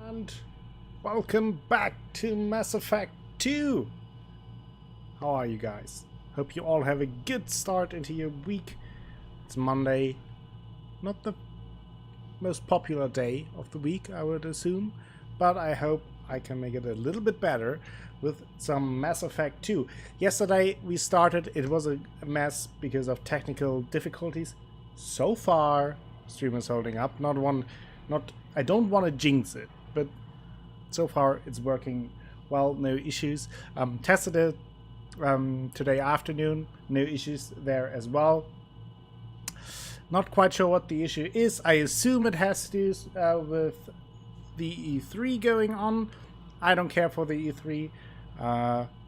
And welcome back to Mass Effect 2! How are you guys? Hope you all have a good start into your week. It's Monday, not the most popular day of the week, I would assume, but I hope I can make it a little bit better with some Mass Effect 2. Yesterday we started, it was a mess because of technical difficulties. So far, stream is holding up. I don't want to jinx it, but so far it's working well, no issues. Tested it today afternoon, no issues there as well. Not quite sure what the issue is. I assume it has to do with the E3 going on. I don't care for the E3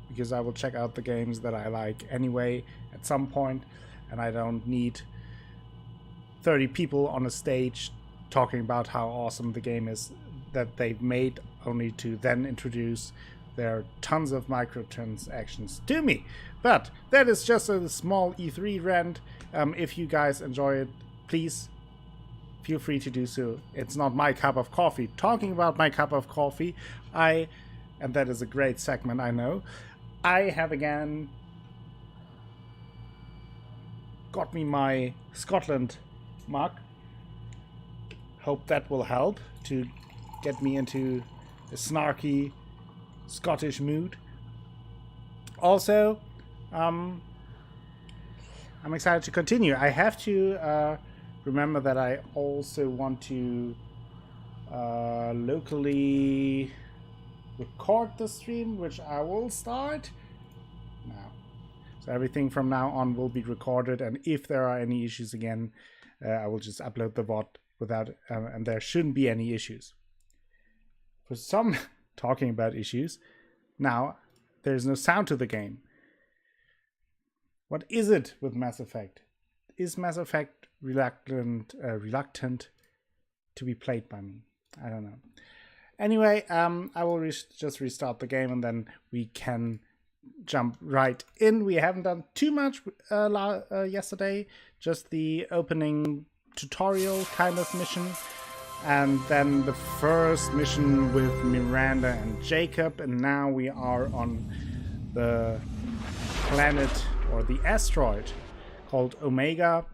because I will check out the games that I like anyway at some point, and I don't need 30 people on a stage talking about how awesome the game is that they've made, only to then introduce their tons of microtransactions to me. But that is just a small E3 rant. If you guys enjoy it, please feel free to do so. It's not my cup of coffee. Talking about my cup of coffee, and that is a great segment, I know, I have again got me my Scotland mug. Hope that will help to get me into a snarky Scottish mood. Also, I'm excited to continue. I have to remember that I also want to locally record the stream, which I will start now. So everything from now on will be recorded, and if there are any issues again, I will just upload the VOD without, and there shouldn't be any issues. For some talking about issues, now there's no sound to the game. What is it with Mass Effect? Is Mass Effect reluctant to be played by me? I don't know. Anyway, I will just restart the game and then we can jump right in. We haven't done too much yesterday, just the opening tutorial kind of mission, and then the first mission with Miranda and Jacob, and now we are on the planet or the asteroid called Omega,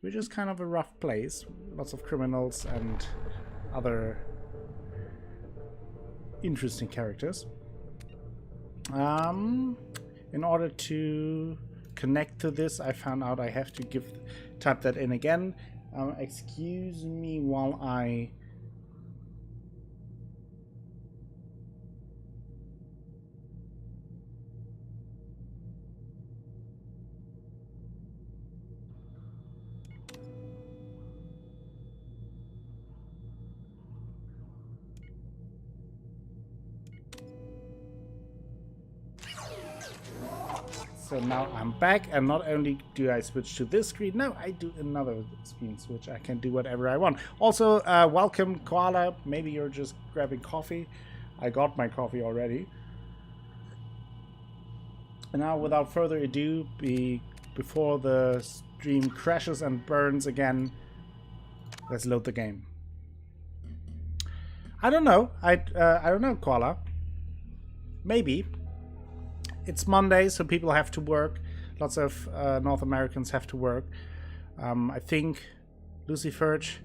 which is kind of a rough place. Lots of criminals and other interesting characters. In order to connect to this, I found out I have to type that in again. Excuse me while I So now I'm back, and not only do I switch to this screen, no, I do another screen switch. I can do whatever I want. Also, welcome, Karla. Maybe you're just grabbing coffee. I got my coffee already. And now, without further ado, before the stream crashes and burns again, let's load the game. I don't know. I don't know, Karla. Maybe. It's Monday, so people have to work. Lots of North Americans have to work. I think Lucy Furch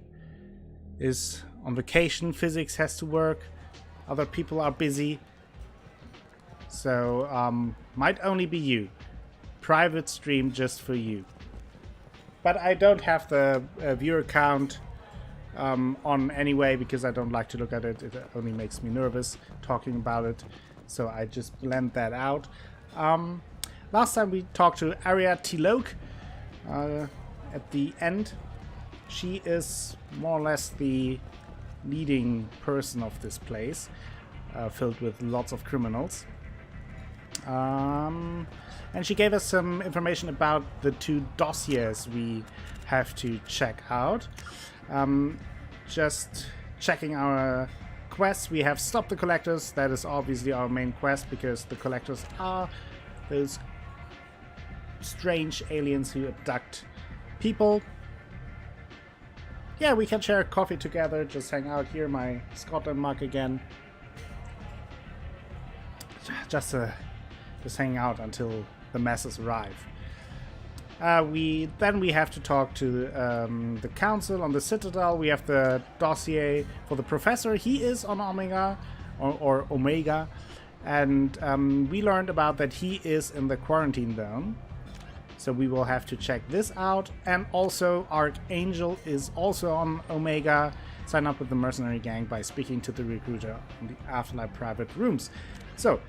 is on vacation. Physics has to work. Other people are busy. So, might only be you. Private stream just for you. But I don't have the viewer count on anyway, because I don't like to look at it. It only makes me nervous talking about it. So I just blend that out. Last time we talked to Arya Tilok at the end. She is more or less the leading person of this place, filled with lots of criminals. And she gave us some information about the 2 dossiers we have to check out. Just checking our quests. We have stopped the collectors. That is obviously our main quest, because the collectors are those strange aliens who abduct people. yeah, we can share coffee together, just hang out here, my Scotland mug again. Just hang out until the masses arrive. We have to talk to the council on the Citadel. We have the dossier for the professor. He is on Omega, or Omega, and we learned about that he is in the quarantine zone. So we will have to check this out. And also Archangel is also on Omega. Sign up with the mercenary gang by speaking to the recruiter in the Afterlife private rooms. So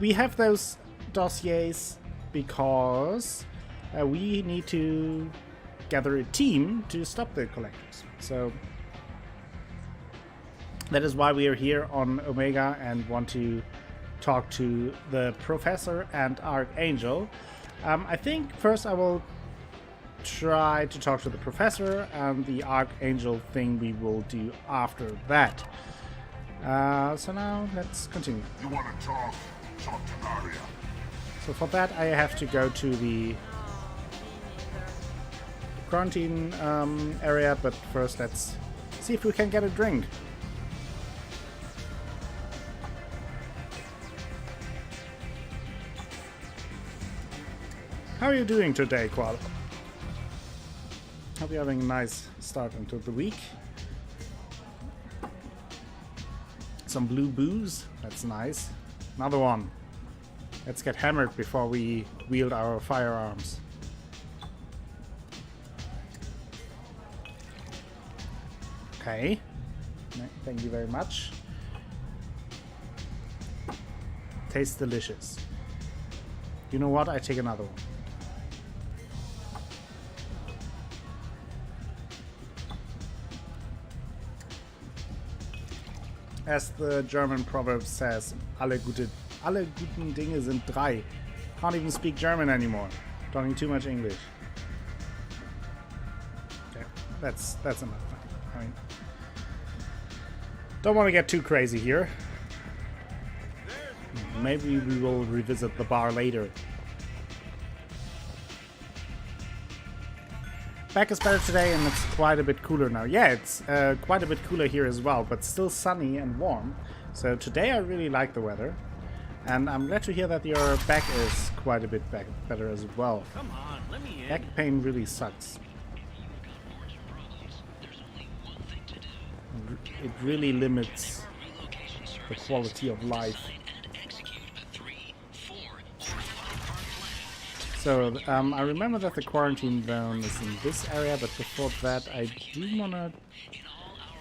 we have those dossiers because we need to gather a team to stop the collectors. So that is why we are here on Omega and want to talk to the professor and Archangel. I think first I will try to talk to the professor, and the Archangel thing we will do after that. So now let's continue. You want to talk to Karla. So for that I have to go to the quarantine area, but first let's see if we can get a drink. How are you doing today, Karla? Hope you're having a nice start into the week. Some blue booze, that's nice. Another one. Let's get hammered before we wield our firearms. Okay. Thank you very much. Tastes delicious. You know what? I take another one. As the German proverb says, alle guten Dinge sind drei. Can't even speak German anymore. Talking too much English. Okay, that's enough. I mean, don't want to get too crazy here. Maybe we will revisit the bar later. Back is better today, and it's quite a bit cooler now. Yeah, it's quite a bit cooler here as well, but still sunny and warm. So today I really like the weather, and I'm glad to hear that your back is quite a bit better as well. Come on, let me in. Back pain really sucks. It really limits the quality of life. So, I remember that the quarantine zone is in this area, but before that I do want to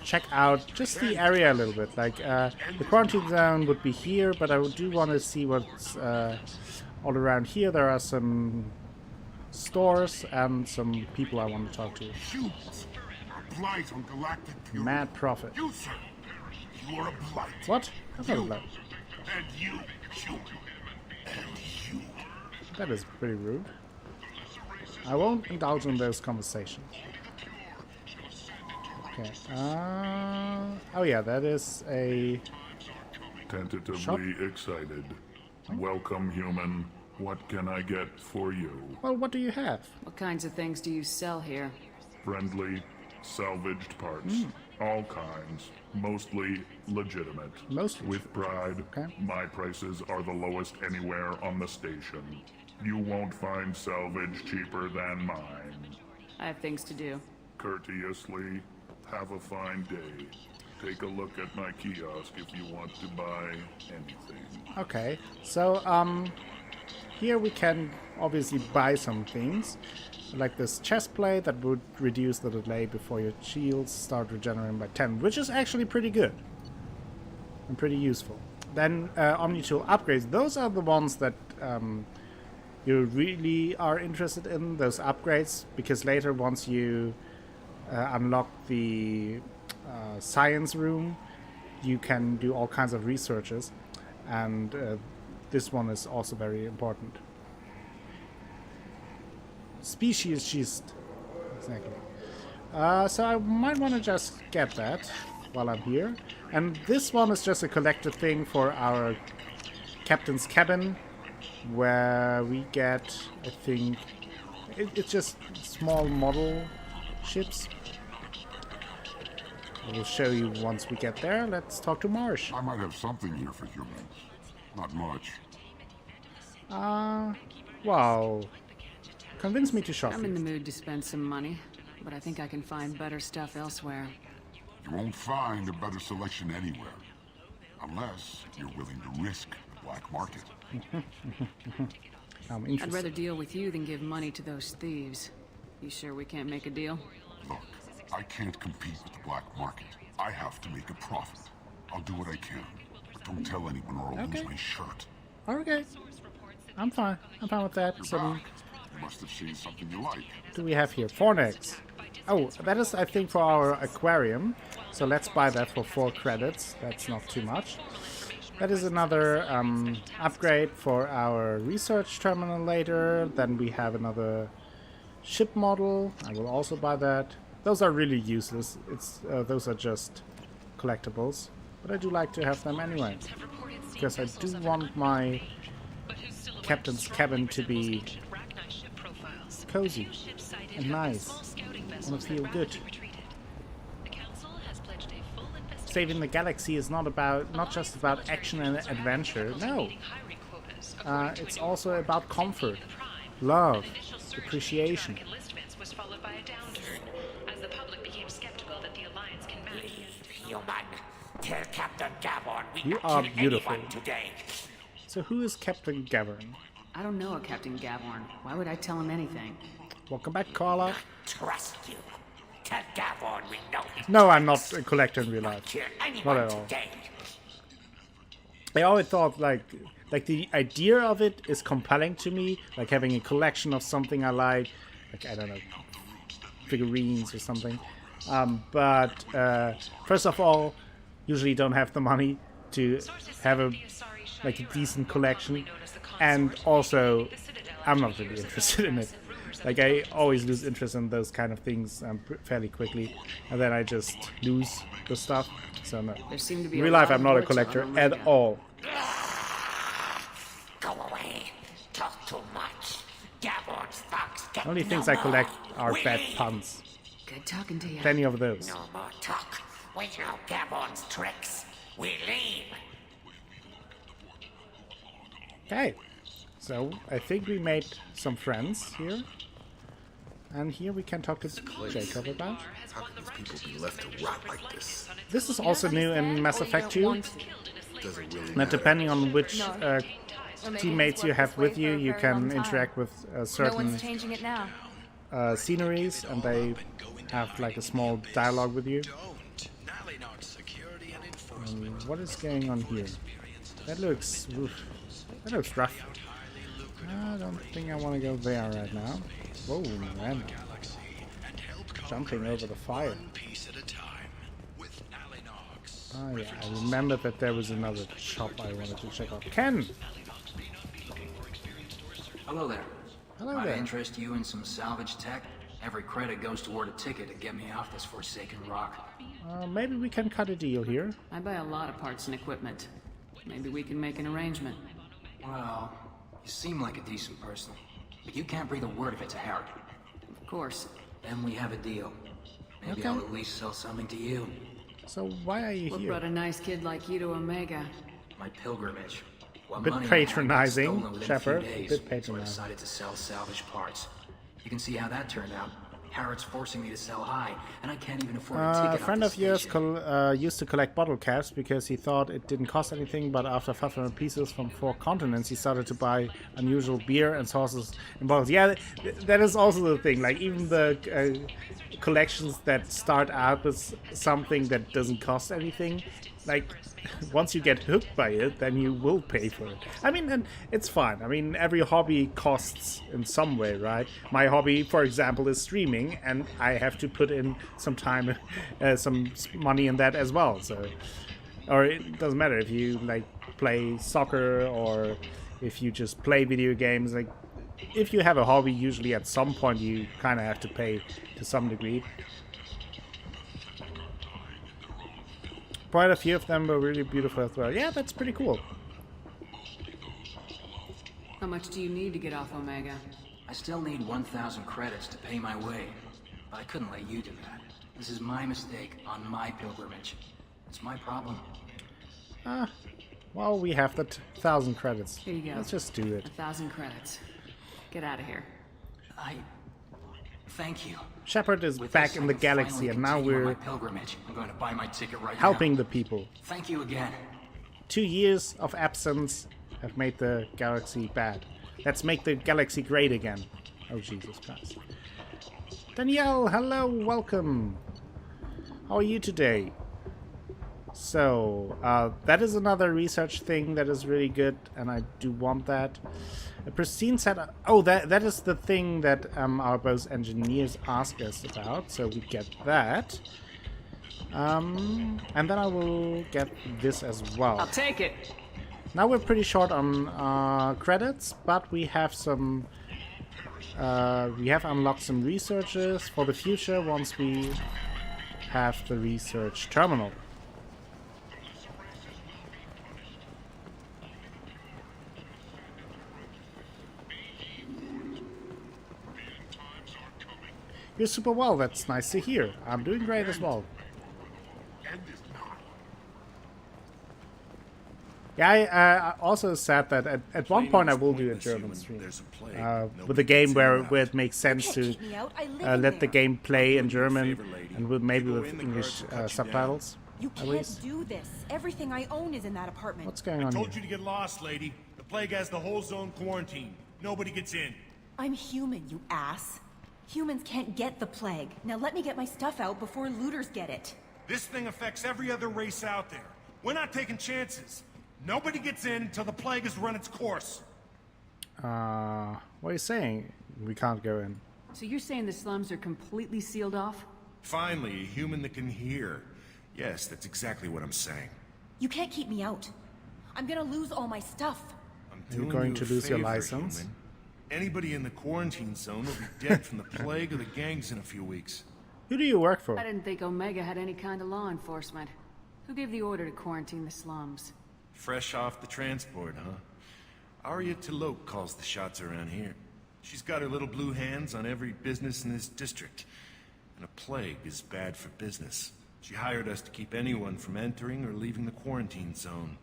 check out just the area a little bit. Like, the quarantine zone would be here, but I do want to see what's all around here. There are some stores and some people I want to talk to. You are blight on galactic purity. Mad Prophet. You, sir. You are a blight. What? I'm not a blight. And you, human. And you. That is pretty rude. I won't indulge in those conversations. Okay. Oh yeah, that is a Tentatively shop. excited. Welcome, human. What can I get for you? Well, what do you have? What kinds of things do you sell here? Friendly, salvaged parts. All kinds. Mostly legitimate. Mostly. With pride, Okay. my prices are the lowest anywhere on the station. You won't find salvage cheaper than mine. I have things to do. Courteously, have a fine day. Take a look at my kiosk if you want to buy anything. Okay, so here we can obviously buy some things, like this chest plate that would reduce the delay before your shields start regenerating by 10, which is actually pretty good and pretty useful. Then Omni-Tool upgrades, those are the ones that you really are interested in, those upgrades, because later once you unlock the science room, you can do all kinds of researches, and this one is also very important. Speciesist. Exactly. So I might want to just get that while I'm here. And this one is just a collector thing for our captain's cabin, where we get, I think, it's just small model ships. We'll show you once we get there. Let's talk to Marsh. I might have something here for humans. Not much. Well, convince me to shop. I'm in the mood to spend some money, but I think I can find better stuff elsewhere. You won't find a better selection anywhere. Unless you're willing to risk the black market. I'm I'd interested. rather deal with you than give money to those thieves. You sure we can't make a deal? Look, I can't compete with the black market. I have to make a profit. I'll do what I can. But don't tell anyone or I'll lose my shirt. Okay. I'm fine. I'm fine with that. So, You must have seen something you like. do we have here? Fornex. Oh, that is, I think, for our aquarium. So let's buy that for 4 credits. That's not too much. That is another upgrade for our research terminal later. Then we have another ship model. I will also buy that. Those are really useless. Those are just collectibles. But I do like to have them anyway. Because I do want my captain's cabin to be cozy and nice. I want to feel good. Saving the galaxy is not just about action and adventure. No, it's also about comfort, love, appreciation. You are beautiful. So who is Captain Gavin? I don't know a Captain Gavorn. Why would I tell him anything? Welcome back, Karla. Trust you. Tell Gavorn we know him. No, I'm not a collector in real life. Not at all. Today. I always thought like the idea of it is compelling to me, like having a collection of something I like I don't know, figurines or something. But first of all, usually don't have the money to have a decent collection, and also I'm not really interested in it. Like I always lose interest in those kind of things fairly quickly, and then I just lose the stuff. So no. There seem to be In real life, lot I'm of not a reports collector on at Omega. all. Go away. Talk too much. Gavorn's thugs get Only no things I collect more. are We bad leave. puns. Good talking to you. Plenty of those. No more talk. We know Gavorn's tricks. We leave. Okay, so I think we made some friends here. And here we can talk to Jacob about. How can these people be left to rot like this? This is also new in Mass Effect 2. Doesn't really That matter. depending on which teammates you have with you, you can interact with No certain one's changing it now. sceneries, and they have like a small dialogue with you. What is going on here? That looks rough. I don't think I want to go there right now. Whoa, man. Jumping over the fire. Oh yeah, I remember that there was another shop I wanted to check out. Ken! Hello there. Hello Might I there. interest you in some salvage tech? Every credit goes toward a ticket to get me off this forsaken rock. Maybe we can cut a deal here. I buy a lot of parts and equipment. Maybe we can make an arrangement. Well, you seem like a decent person, but you can't breathe a word of it to Harry. Of course. Then we have a deal. Maybe Okay. I'll at least sell something to you. So why are you What here? brought a nice kid like you to Omega? My pilgrimage. What Bit money I had got patronizing, stolen within a few Shepard. days, Bit So I patronizing. decided to sell salvage parts. You can see how that turned out. Harrod's forcing me to sell high, and I can't even afford a ticket A off friend the of yours station. used to collect bottle caps because he thought it didn't cost anything, but after 500 pieces from 4 continents, he started to buy unusual beer and sauces in bottles. Yeah, that is also the thing. Like, even the collections that start out with something that doesn't cost anything, like, once you get hooked by it, then you will pay for it. I mean, and it's fine. I mean, every hobby costs in some way, right? My hobby, for example, is streaming, and I have to put in some time, some money in that as well. So, or it doesn't matter if you like play soccer or if you just play video games. Like, if you have a hobby, usually at some point you kind of have to pay to some degree. Quite a few of them were really beautiful as well. Yeah, that's pretty cool. How much do you need to get off Omega? I still need 1,000 credits to pay my way, but I couldn't let you do that. This is my mistake on my pilgrimage. It's my problem. Well, we have the 1,000 credits. Here you go. Let's just do it. 1,000 credits. Get out of here. Thank you. Shepard is With back this, in I the can galaxy, finally and now continue on my we're pilgrimage. I'm going to buy my ticket right helping now. the people. Thank you again. 2 years of absence have made the galaxy bad. Let's make the galaxy great again. Oh, Jesus Christ. Danielle, hello, welcome. How are you today? So, that is another research thing that is really good, and I do want that. A pristine set. Oh, that is the thing that our both engineers asked us about, so we get that. And then I will get this as well. I'll take it. Now we're pretty short on credits, but we have some. We have unlocked some researches for the future once we have the research terminal. You're super well, that's nice to hear. I'm doing great as well. Yeah, I also said that at one point I will do a German stream with a game where it makes sense to let the game play in German and maybe with English subtitles. You can't do this. Everything I own is in that apartment. What's going I on told here? you to get lost, lady. The plague has the whole zone quarantined. Nobody gets in. I'm human, you ass. Humans can't get the plague. Now let me get my stuff out before looters get it. This thing affects every other race out there. We're not taking chances. Nobody gets in until the plague has run its course. What are you saying? We can't go in. So you're saying the slums are completely sealed off? Finally, a human that can hear. Yes, that's exactly what I'm saying. You can't keep me out. I'm gonna lose all my stuff. I'm You're doing going you to a lose your favor, license? human. Anybody in the quarantine zone will be dead from the plague or the gangs in a few weeks. Who do you work for? I didn't think Omega had any kind of law enforcement. Who gave the order to quarantine the slums? Fresh off the transport, huh? Arya Talope calls the shots around here. She's got her little blue hands on every business in this district. And a plague is bad for business. She hired us to keep anyone from entering or leaving the quarantine zone.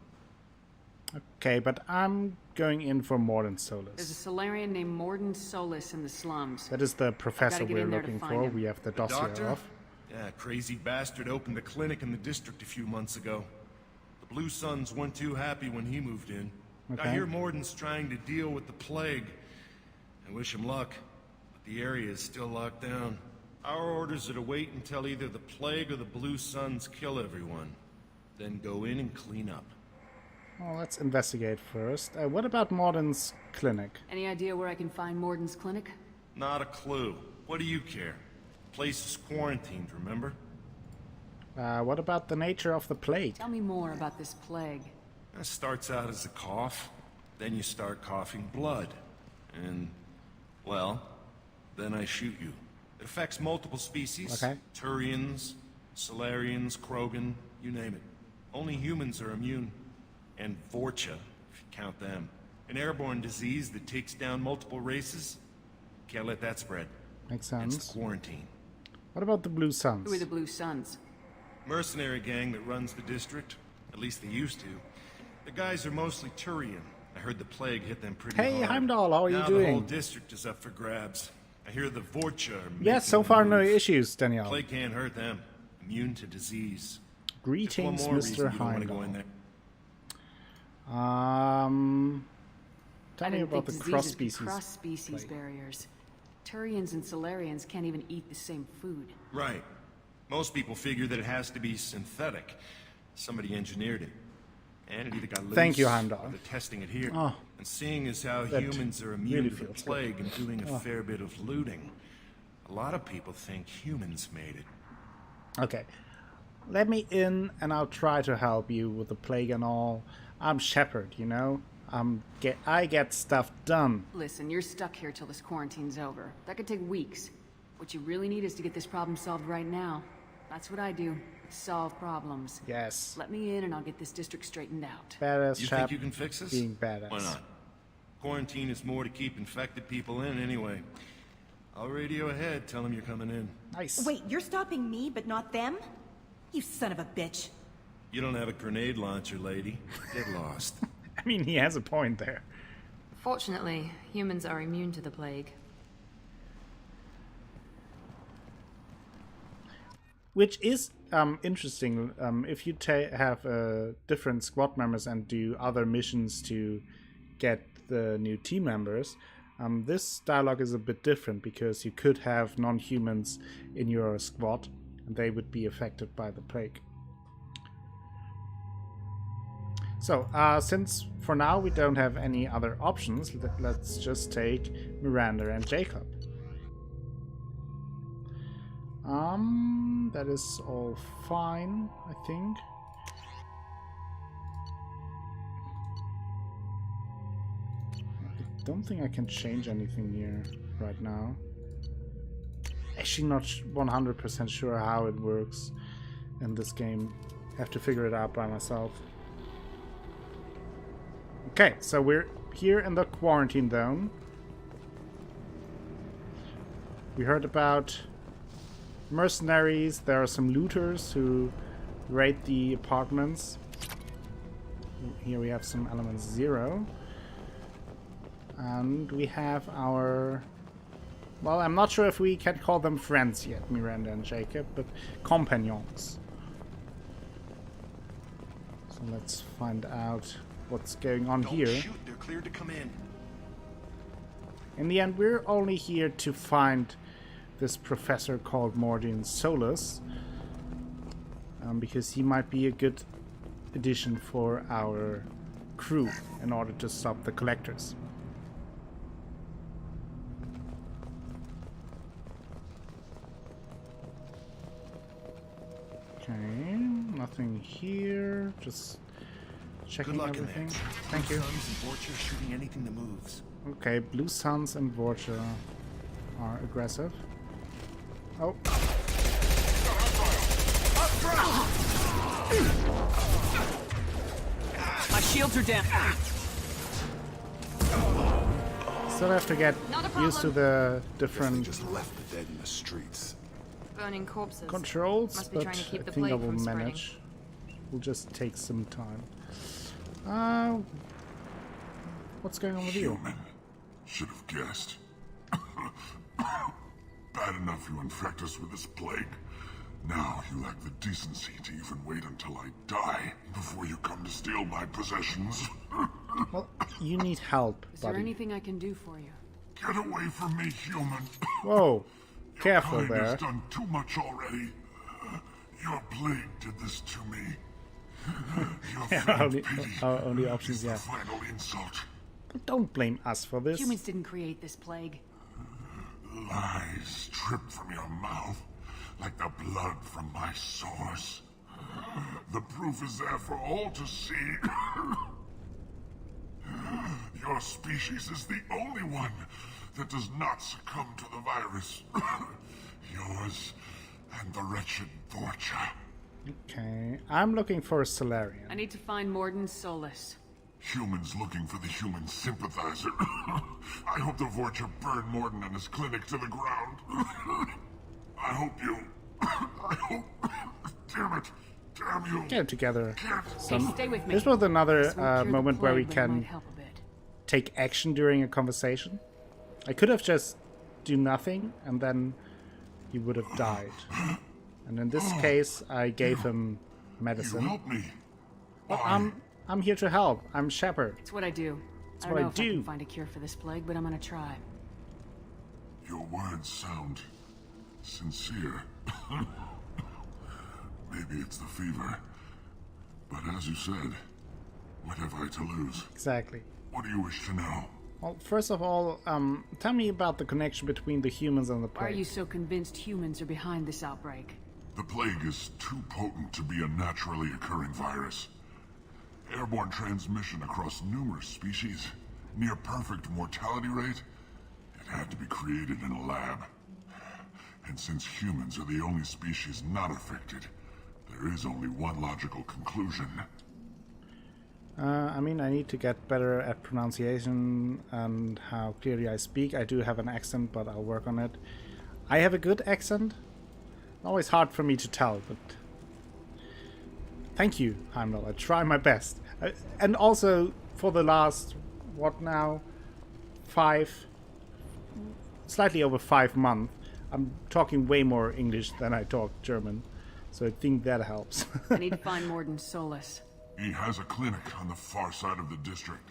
Okay, but I'm going in for Mordin Solus. There's a Solarian named Mordin Solus in the slums. That is the professor get we're in there to looking find for. him. We have the The dossier doctor? of. Yeah, crazy bastard opened a clinic in the district a few months ago. The Blue Suns weren't too happy when he moved in. Okay. I hear Mordin's trying to deal with the plague. I wish him luck, but the area is still locked down. Our orders are to wait until either the plague or the Blue Suns kill everyone. Then go in and clean up. Well, let's investigate first. What about Mordin's clinic? Any idea where I can find Mordin's clinic? Not a clue. What do you care? Place is quarantined, remember? What about the nature of the plague? Tell me more about this plague. It starts out as a cough, then you start coughing blood. And, well, then I shoot you. It affects multiple species. Okay. Turians, Solarians, Krogan, you name it. Only humans are immune. And Vorcha, if you count them. An airborne disease that takes down multiple races. Can't let that spread. Makes Hence sense. the quarantine. What about the Blue Suns? Who are the Blue Suns? Mercenary gang that runs the district. At least they used to. The guys are mostly Turian. I heard the plague hit them pretty Hey, hard. Heimdall, how are you Now the whole doing? district is up for grabs. I hear the Vorcha are Yes, making so the far no move. issues, Danielle. Plague can't hurt them. Immune to disease. Just Greetings, one more Mr. reason you don't want to go in Heimdall. there. Tell I me didn't about think the diseases could cross-species. cross species barriers. Turians and Solarians can't even eat the same food. Right. Most people figure that it has to be synthetic. Somebody engineered it. And it either got loose, Thank you, Heimdall. or they're testing it here. Oh, And seeing as how that humans are immune really to the feels good. plague and doing a fair bit of looting, a lot of people think humans made it. Okay. Let me in and I'll try to help you with the plague and all. I'm Shepard, you know? I get stuff done. Listen, you're stuck here till this quarantine's over. That could take weeks. What you really need is to get this problem solved right now. That's what I do. Solve problems. Yes. Let me in and I'll get this district straightened out. Badass You chap think you can fix this? being badass. Why not? Quarantine is more to keep infected people in anyway. I'll radio ahead, tell them you're coming in. Nice. Wait, you're stopping me, but not them? You son of a bitch. You don't have a grenade launcher, lady. Get lost. I mean, he has a point there. Fortunately, humans are immune to the plague. Which is interesting. If you have different squad members and do other missions to get the new team members, this dialogue is a bit different because you could have non-humans in your squad and they would be affected by the plague. So, since for now we don't have any other options, let's just take Miranda and Jacob. That is all fine, I think. I don't think I can change anything here right now. Actually not 100% sure how it works in this game. I have to figure it out by myself. Okay, so we're here in the quarantine zone. We heard about mercenaries. There are some looters who raid the apartments. Here we have some elements 0. And we have our... Well, I'm not sure if we can call them friends yet, Miranda and Jacob, but companions. So let's find out what's going on here. Don't shoot, they're cleared to come in. In the end, we're only here to find this professor called Mordin Solus, because he might be a good addition for our crew in order to stop the collectors. Okay, nothing here. Just checking everything. Thank you. Suns and Vorcha shooting anything that moves. Okay, Blue Suns and Vorcha are aggressive. Oh. My shields are down. Still have to get used to the They different just left the dead in the streets. Burning corpses. controls, Must be but trying to keep I the think I plague will from spreading. manage. We'll just take some time. What's going on with you? Human. Should have guessed. Bad enough you infect us with this plague. Now you lack the decency to even wait until I die before you come to steal my possessions. Well, you need help, Is there buddy. anything I can do for you? Get away from me, human. Whoa, careful Your kind there. has done too much already. Your plague did this to me. Your faint only- pity our only options, is yeah. the final insult. Don't blame us for this. Humans didn't create this plague. Lies drip from your mouth like the blood from my source. The proof is there for all to see. Your species is the only one that does not succumb to the virus. Yours and the wretched Vorcha. Okay, I'm looking for a I Solarian. need to find Mordin Solus. Humans looking for the human sympathizer. I hope the Vorcha burn Morton and his clinic to the ground. I hope you... I hope... Damn it. Damn you. Get it together. Hey, stay with me. This was another This won't cure the moment where we plague, but it can might help a bit. take action during a conversation. I could have just do nothing and then he would have died. And in this case, I gave him You medicine. help me. But I'm here to help. I'm Shepard. It's what I do. It's I don't what I know if I do. can find a cure for this plague, but I'm gonna try. Your words sound sincere. Maybe it's the fever. But as you said, what have I to lose? Exactly. What do you wish to know? Well, first of all, tell me about the connection between the humans and the Why are plague. you so convinced humans are behind this outbreak? The plague is too potent to be a naturally occurring virus. Airborne transmission across numerous species, near perfect mortality rate. It had to be created in a lab. And since humans are the only species not affected, there is only one logical conclusion. I mean, I need to get better at pronunciation and how clearly I speak. I do have an accent, but I'll work on it. I have a good accent. Always hard for me to tell, but thank you, Heimdall. I try my best. And also, for the last, what now, slightly over 5 months, I'm talking way more English than I talk German. So I think that helps. I need to find Mordin Solus. He has a clinic on the far side of the district.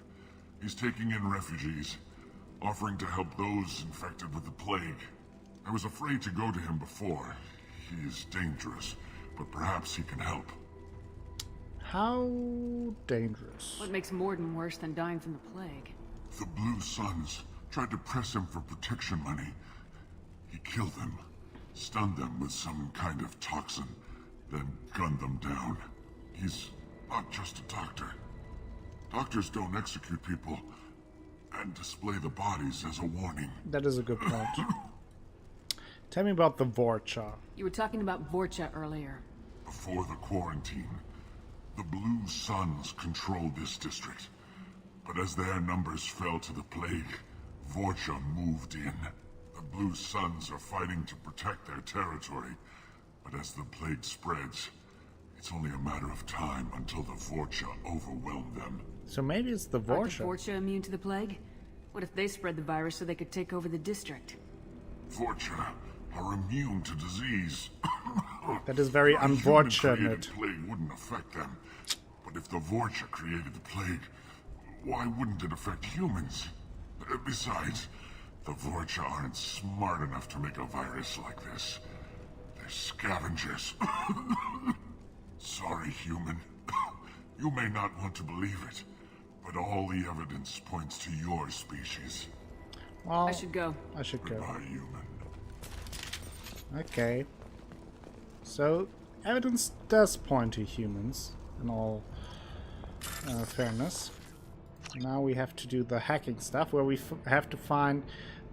He's taking in refugees, offering to help those infected with the plague. I was afraid to go to him before. He is dangerous, but perhaps he can help. How dangerous? What makes Morton worse than dying from the plague? The Blue Suns tried to press him for protection money. He killed them, stunned them with some kind of toxin, then gunned them down. He's not just a doctor. Doctors don't execute people and display the bodies as a warning. That is a good point. Tell me about the Vorcha. You were talking about Vorcha earlier. Before the quarantine, the Blue Suns controlled this district. But as their numbers fell to the plague, Vorcha moved in. The Blue Suns are fighting to protect their territory. But as the plague spreads, it's only a matter of time until the Vorcha overwhelm them. So maybe it's the Aren't the Vorcha. Vorcha immune to the plague? What if they spread the virus so they could take over the district? Vorcha are immune to disease. That is very A human-created unfortunate. plague wouldn't affect them. But if the Vorcha created the plague, why wouldn't it affect humans? Besides, the Vorcha aren't smart enough to make a virus like this. They're scavengers. Sorry, human. You may not want to believe it, but all the evidence points to your species. Well, I should go. I should go. Goodbye, human. Okay. So, evidence does point to humans, in all fairness. Now we have to do the hacking stuff, where we have to find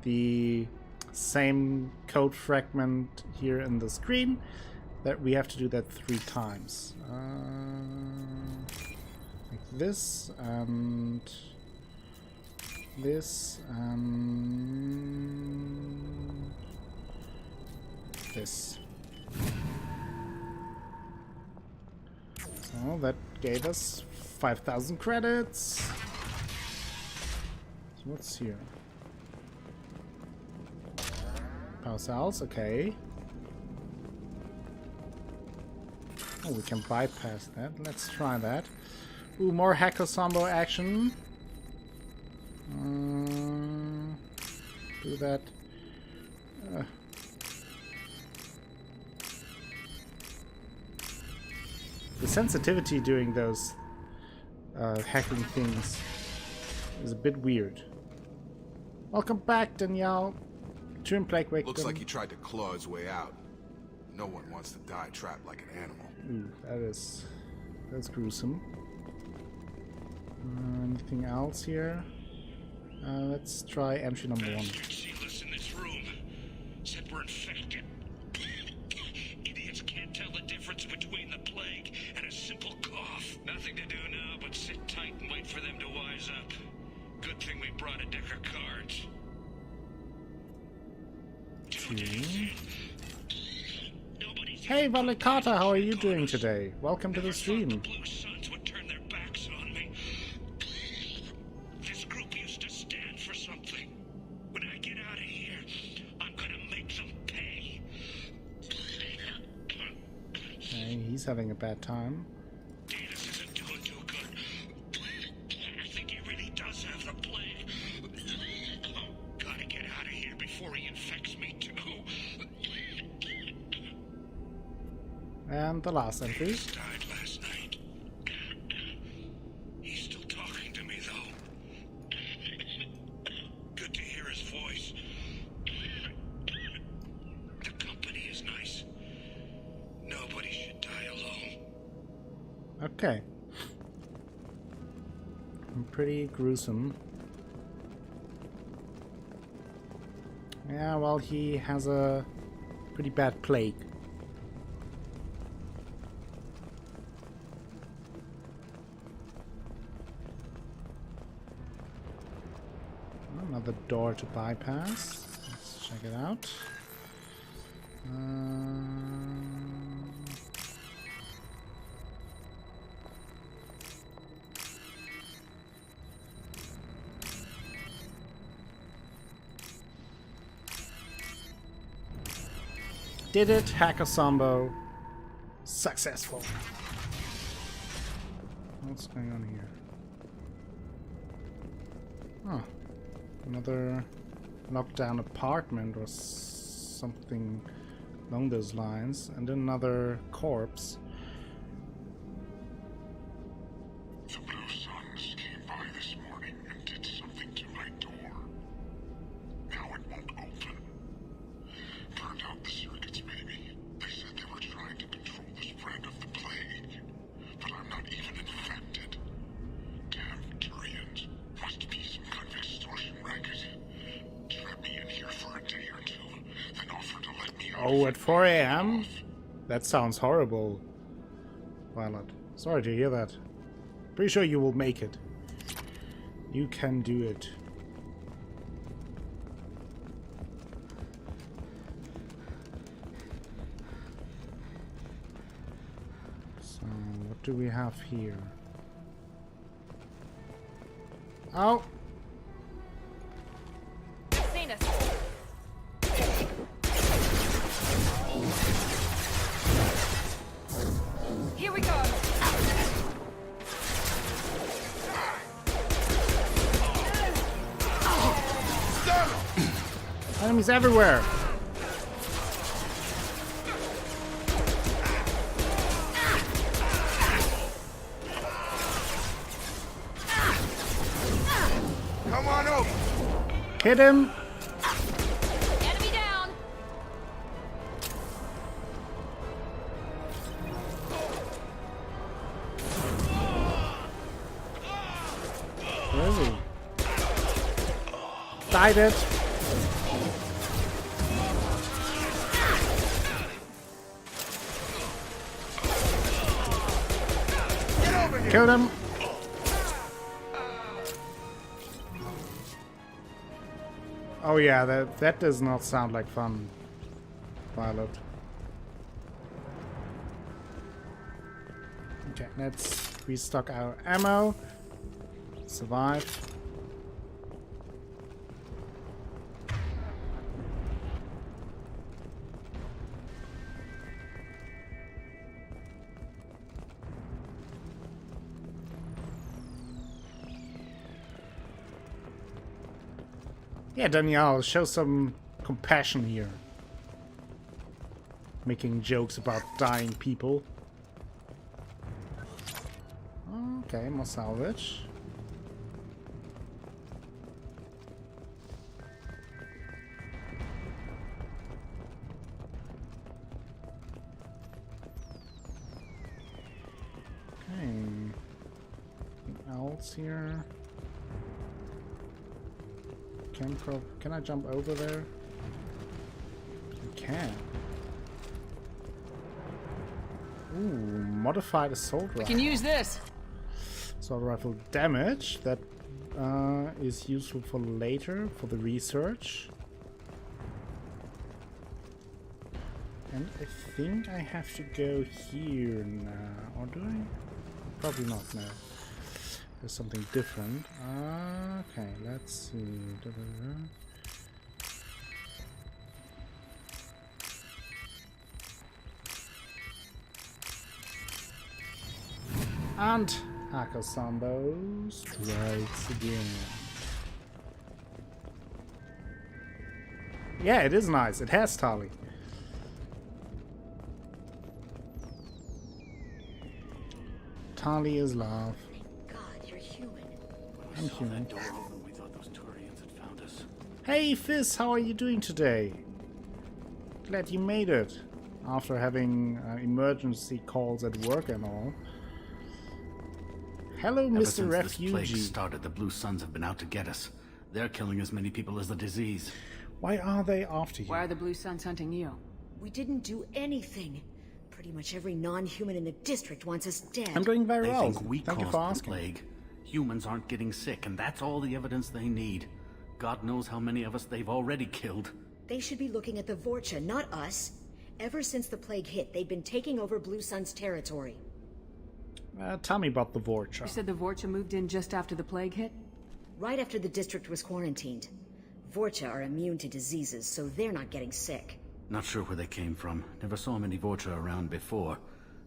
the same code fragment here in the screen. That we have to do that 3 times. Like this, and this, and this. So that gave us 5,000 credits. So what's here? Power cells, okay. Oh, we can bypass that. Let's try that. Ooh, more Hacker Sambo action. Do that. The sensitivity during those hacking things is a bit weird. Welcome back, Danielle. Turian plague victim. Looks like he tried to claw his way out. No one wants to die trapped like an animal. Ooh, that's gruesome. Anything else here? Let's try entry number 1. Solus in this room said we're infected. Idiots can't tell the difference between the plague and a simple cough. Nothing to do now but sit tight and wait for them to wise up. Good thing we brought a deck of cards. Hey, Valicata, how are you doing today? Welcome to the stream. Blue Suns would turn their backs on me. This group used to stand for something. When I get out of here, I'm gonna make them pay. Hey, he's having a bad time. Davis isn't doing too good. I think he really does have the plague. Gotta get out of here before he infects me too. And the last entry. Died last night. He's still talking to me, though. Good to hear his voice. The company is nice. Nobody should die alone. Okay. Pretty gruesome. Yeah, well, he has a pretty bad plague. Another door to bypass. Let's check it out. Did it, Hacker Sambo. Successful. What's going on here? Oh, another lockdown apartment or something along those lines, and another corpse. The Blue Suns came by this morning and did something to my door. Now it won't open. Turned out the circuits, maybe. They said they were trying to control the spread of the plague. But I'm not even infected. Damn Turians. Must be some kind of extortion racket. Trap me in here for a day or two, then offer to let me out. Oh, at 4 a.m.? That sounds horrible. Violet. Sorry to hear that. Pretty sure you will make it. You can do it. So, what do we have here? Oh! Seen us. Here we go. Enemies everywhere! Come on over. Hit him! Enemy down. Where is he? Died it! Killed him! Oh yeah, that does not sound like fun, Violet. Okay, let's restock our ammo. Survive. Yeah, Danielle, show some compassion here. Making jokes about dying people. Okay, more salvage. Okay. Anything else here? Can I jump over there? I can. Ooh, modified assault rifle. We can use this. Assault rifle damage. That is useful for later, for the research. And I think I have to go here now. Or do I? Probably not now. There's something different. Okay, let's see. And Hacker Sambo strikes again. Yeah, it is nice. It has Tali. Tali is love. I'm human. We thought those Turians had found us. Hey Fizz, how are you doing today? Glad you made it. After having emergency calls at work and all. Hello, Ever Mr. since this plague Refugee. started, the Blue Suns have been out to get us. They're killing as many people as the disease. Why are they after you? Why are the Blue Suns hunting you? We didn't do anything. Pretty much every non-human in the district wants us dead. I'm doing very They well. think we Thank you caused for the asking. plague. Humans aren't getting sick, and that's all the evidence they need. God knows how many of us they've already killed. They should be looking at the Vorcha, not us. Ever since the plague hit, they've been taking over Blue Sun's territory. Tell me about the Vorcha. You said the Vorcha moved in just after the plague hit? Right after the district was quarantined. Vorcha are immune to diseases, so they're not getting sick. Not sure where they came from. Never saw many Vorcha around before.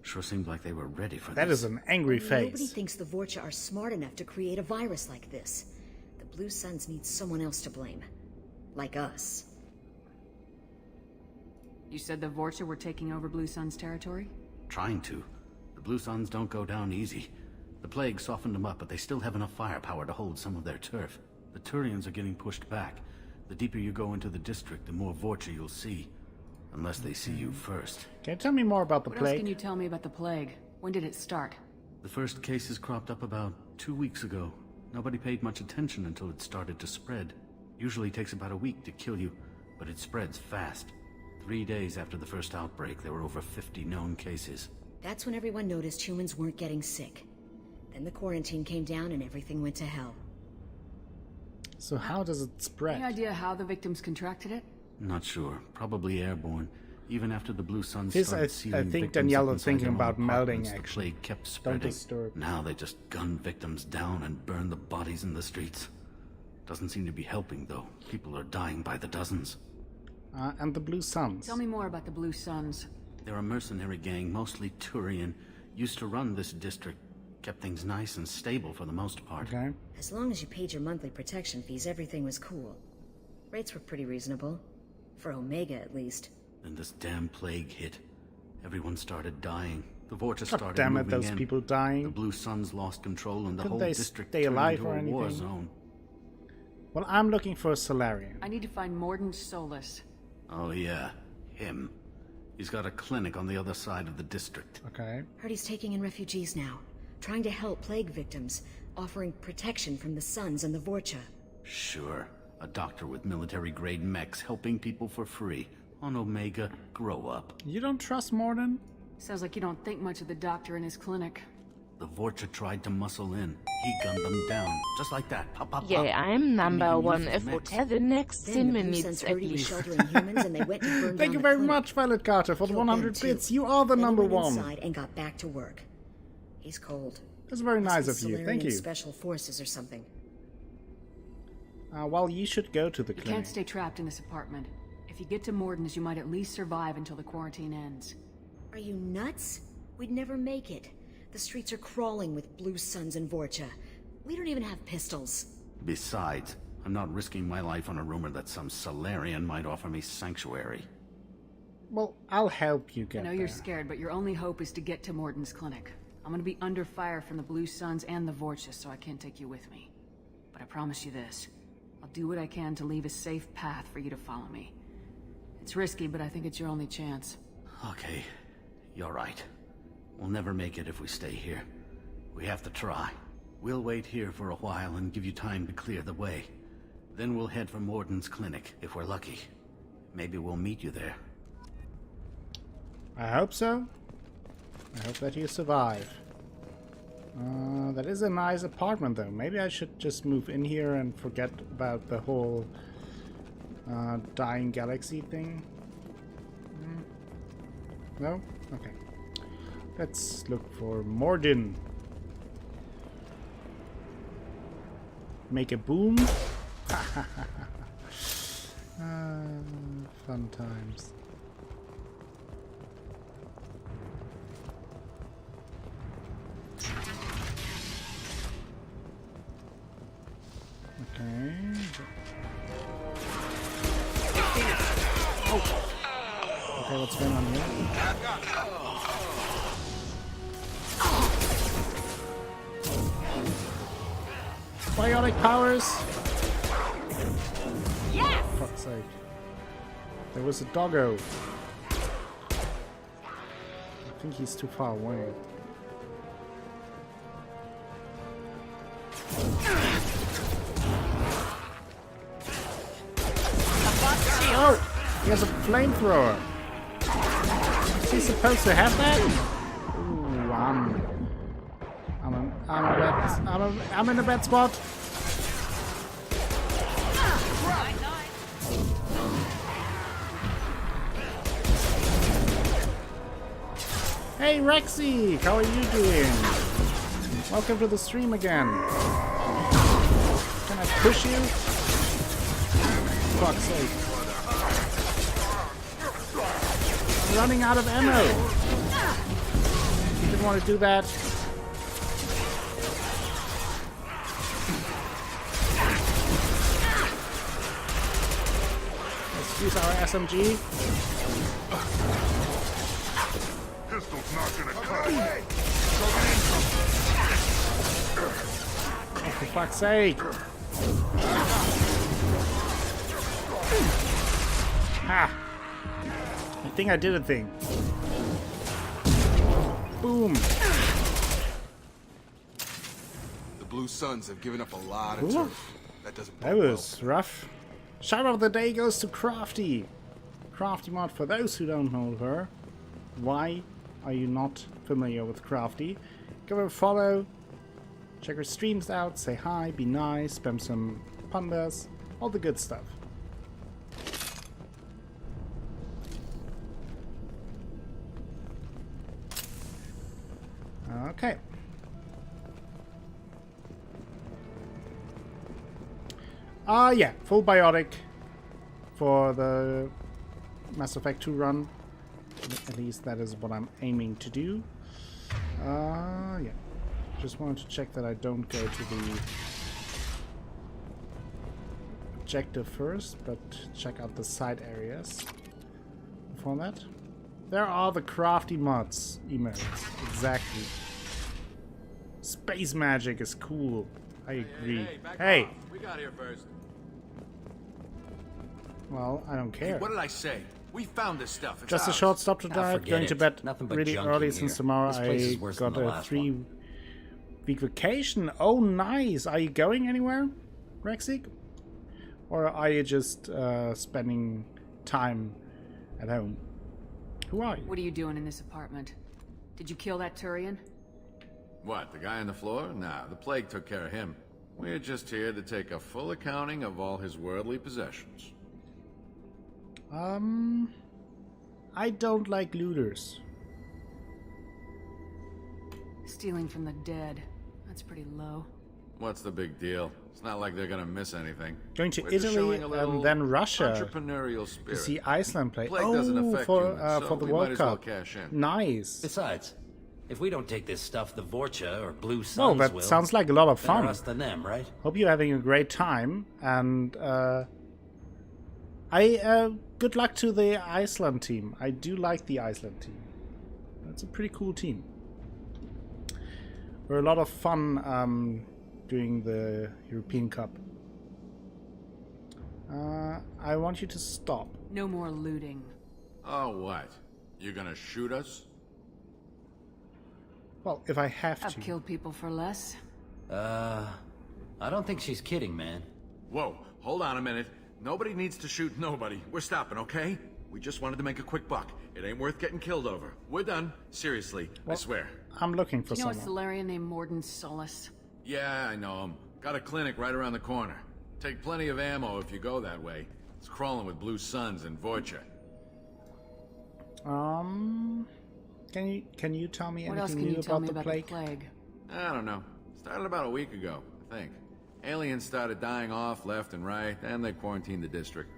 Sure seemed like they were ready for That this. is an angry face. Nobody thinks the Vorcha are smart enough to create a virus like this. The Blue Suns need someone else to blame. Like us. You said the Vorcha were taking over Blue Sun's territory? Trying to. The Blue Suns don't go down easy. The plague softened them up, but they still have enough firepower to hold some of their turf. The Turians are getting pushed back. The deeper you go into the district, the more Vorcha you'll see. Unless they see you first. Can you tell me more about the What plague? else can you tell me about the plague? When did it start? The first cases cropped up about 2 weeks ago. Nobody paid much attention until it started to spread. Usually takes about a week to kill you, but it spreads fast. 3 days after the first outbreak, there were over 50 known cases. That's when everyone noticed humans weren't getting sick. Then the quarantine came down and everything went to hell. So how does it spread? Any idea how the victims contracted it? Not sure. Probably airborne. Even after the Blue Suns This, started I sealing think victims Danielle up is inside thinking their own about melding, apartments, actually. The plague kept Don't spreading. disturb. Now they just gun victims down and burn the bodies in the streets. Doesn't seem to be helping, though. People are dying by the dozens. And the Blue Suns. Tell me more about the Blue Suns. They're a mercenary gang, mostly Turian. Used to run this district. Kept things nice and stable for the most part. Okay. As long as you paid your monthly protection fees, everything was cool. Rates were pretty reasonable. For Omega, at least. Then this damn plague hit. Everyone started dying. The Vorcha God started damn it, moving those in. people dying. The Blue Suns lost control and the Couldn't whole they district stay turned alive into or a war anything? zone. Well, I'm looking for a Solarian. I need to find Mordin Solus. Oh yeah, him. He's got a clinic on the other side of the district. Okay. Heard he's taking in refugees now. Trying to help plague victims. Offering protection from the Suns and the Vorcha. Sure. A doctor with military-grade mechs helping people for free. On Omega, grow up. You don't trust Morton? Sounds like you don't think much of the doctor in his clinic. The Vorcha tried to muscle in. He gunned them down. Just like that. Pop, pop, pop. Yeah, I'm number Didn't even one use his for mechs. the next Then 10 the Blue minutes Suns at heard he was least. sheltering humans and they went to burn Thank down you the very clinic. much, Violet Carter, for the Killed 100 them, too. bits. You are the Then he number went one. inside and got back to work. He's cold. That's very nice Must of be you. Thank Solarian you. Special Forces or something. Well, you should go to the You clinic. can't stay trapped in this apartment. If you get to Mordin's, you might at least survive until the quarantine ends. Are you nuts? We'd never make it. The streets are crawling with Blue Suns and Vorcha. We don't even have pistols. Besides, I'm not risking my life on a rumor that some Solarian might offer me sanctuary. Well, I'll help you I get know there. you're scared, but your only hope is to get to Mordin's clinic. I'm gonna be under fire from the Blue Suns and the Vorcha, so I can't take you with me. But I promise you this. I'll do what I can to leave a safe path for you to follow me. It's risky, but I think it's your only chance. Okay, you're right. We'll never make it if we stay here. We have to try. We'll wait here for a while and give you time to clear the way. Then we'll head for Morton's clinic, if we're lucky. Maybe we'll meet you there. I hope so. I hope that you survive. That is a nice apartment, though. Maybe I should just move in here and forget about the whole dying galaxy thing. No? Okay. Let's look for Mordin. Make a boom. Fun times. Okay. Oh. Okay, what's going on here? Biotic powers! Yes! For fuck's sake. There was a doggo. I think he's too far away. Oh! He has a flamethrower! Is he supposed to have that? Ooh, I'm in a bad spot. Hey Rexy, how are you doing? Welcome to the stream again. Can I push you? Fuck's sake. I'm running out of ammo. Didn't want to do that. Let's use our SMG. Pistol's not gonna cut. Oh, for fuck's sake. Ha! I think I did a thing. Boom! The Blue Suns have given up a lot of Ooh. turf. That doesn't That bode was rough. Shout out of the day goes to Crafty. Crafty Mod, for those who don't know her. Why are you not familiar with Crafty? Give her a follow. Check her streams out. Say hi. Be nice. Spam some pandas. All the good stuff. Okay. Yeah, full biotic for the Mass Effect 2 run. At least that is what I'm aiming to do. Yeah. Just wanted to check that I don't go to the objective first, but check out the side areas before that. There are the crafty mods emotes. Exactly. Space magic is cool. I agree. Hey! We got here first. Well, I don't care. Hey, what did I say? We found this stuff. It's Just a ours. short stop to dive. Going to bed Nothing but really junk early in since here. tomorrow This place I is worse than got the a last 3-week vacation. Oh, nice. Are you going anywhere, Rexy? Or are you just spending time at home? Who are you? What are you doing in this apartment? Did you kill that Turian? What, the guy on the floor? Nah, the plague took care of him. We're just here to take a full accounting of all his worldly possessions. I don't like looters. Stealing from the dead. That's pretty low. What's the big deal? It's not like they're gonna miss anything. Going to We're just Italy showing a little and then Russia entrepreneurial to spirit. see Iceland play. Plague doesn't Oh, affect for humans, so for the we World might as well Cup. cash in. Nice. Besides, if we don't take this stuff, the Vorcha or Blue Suns Well, that will. sounds like a lot of Better fun. us than them, right? Hope you're having a great time, and good luck to the Iceland team. I do like the Iceland team. That's a pretty cool team. We're a lot of fun during the European Cup. I want you to stop. No more looting. Oh, what? You gonna shoot us? Well, if I have I've to. killed people for less. I don't think she's kidding, man. Whoa, hold on a minute. Nobody needs to shoot nobody. We're stopping, okay? We just wanted to make a quick buck. It ain't worth getting killed over. We're done. Seriously, I swear. I'm looking for Do you know a someone. Solarian named Mordin Solus? Yeah, I know him. Got a clinic right around the corner. Take plenty of ammo if you go that way. It's crawling with Blue Suns and Vorcha. Can you tell me What else anything can new you tell about me the about plague? the plague? I don't know. Started about a week ago, I think. Aliens started dying off left and right, and they quarantined the district.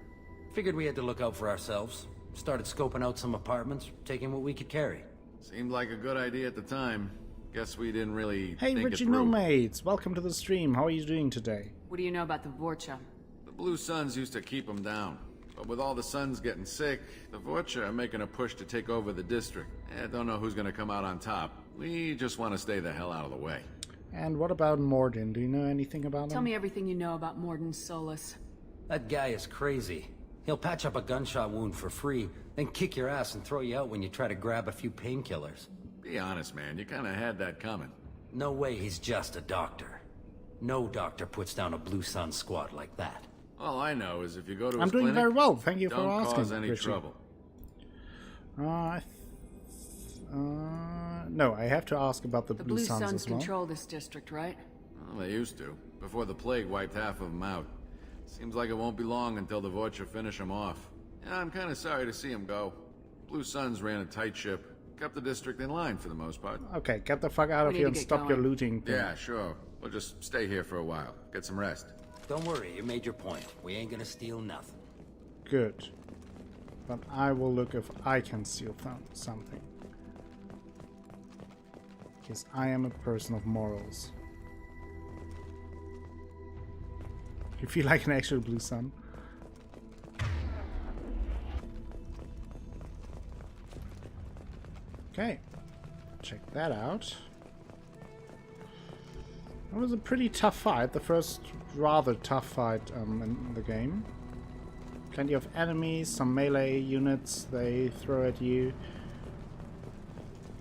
Figured we had to look out for ourselves. Started scoping out some apartments, taking what we could carry. Seemed like a good idea at the time. Guess we didn't really Hey, think Richie it through. Nomates, welcome to the stream. How are you doing today? What do you know about the Vorcha? The Blue Suns used to keep them down. But with all the Suns getting sick, the Vorcha are making a push to take over the district. I don't know who's gonna come out on top. We just want to stay the hell out of the way. And what about Mordin? Do you know anything about Tell him? me everything you know about Mordin Solus. That guy is crazy. He'll patch up a gunshot wound for free, then kick your ass and throw you out when you try to grab a few painkillers. Be honest, man. You kind of had that coming. No way he's just a doctor. No doctor puts down a Blue Sun squad like that. All I know is if you go to I'm his doing clinic, very well. Thank you for don't asking, cause any Richie. trouble. No, I have to ask about the The Blue Blue Suns Suns as well. control this district, right? Well, they used to, before the plague wiped half of them out. Seems like it won't be long until the Vorcha finish him off. Yeah, I'm kind of sorry to see him go. Blue Suns ran a tight ship. Kept the district in line for the most part. Okay, get the fuck out of here and stop your looting thing. Yeah, sure. We'll just stay here for a while. Get some rest. Don't worry, you made your point. We ain't gonna steal nothing. Good. But I will look if I can steal something. Because I am a person of morals. You feel like an actual blue sun? Okay, check that out. That was a pretty tough fight, the first rather tough fight in the game. Plenty of enemies, some melee units they throw at you.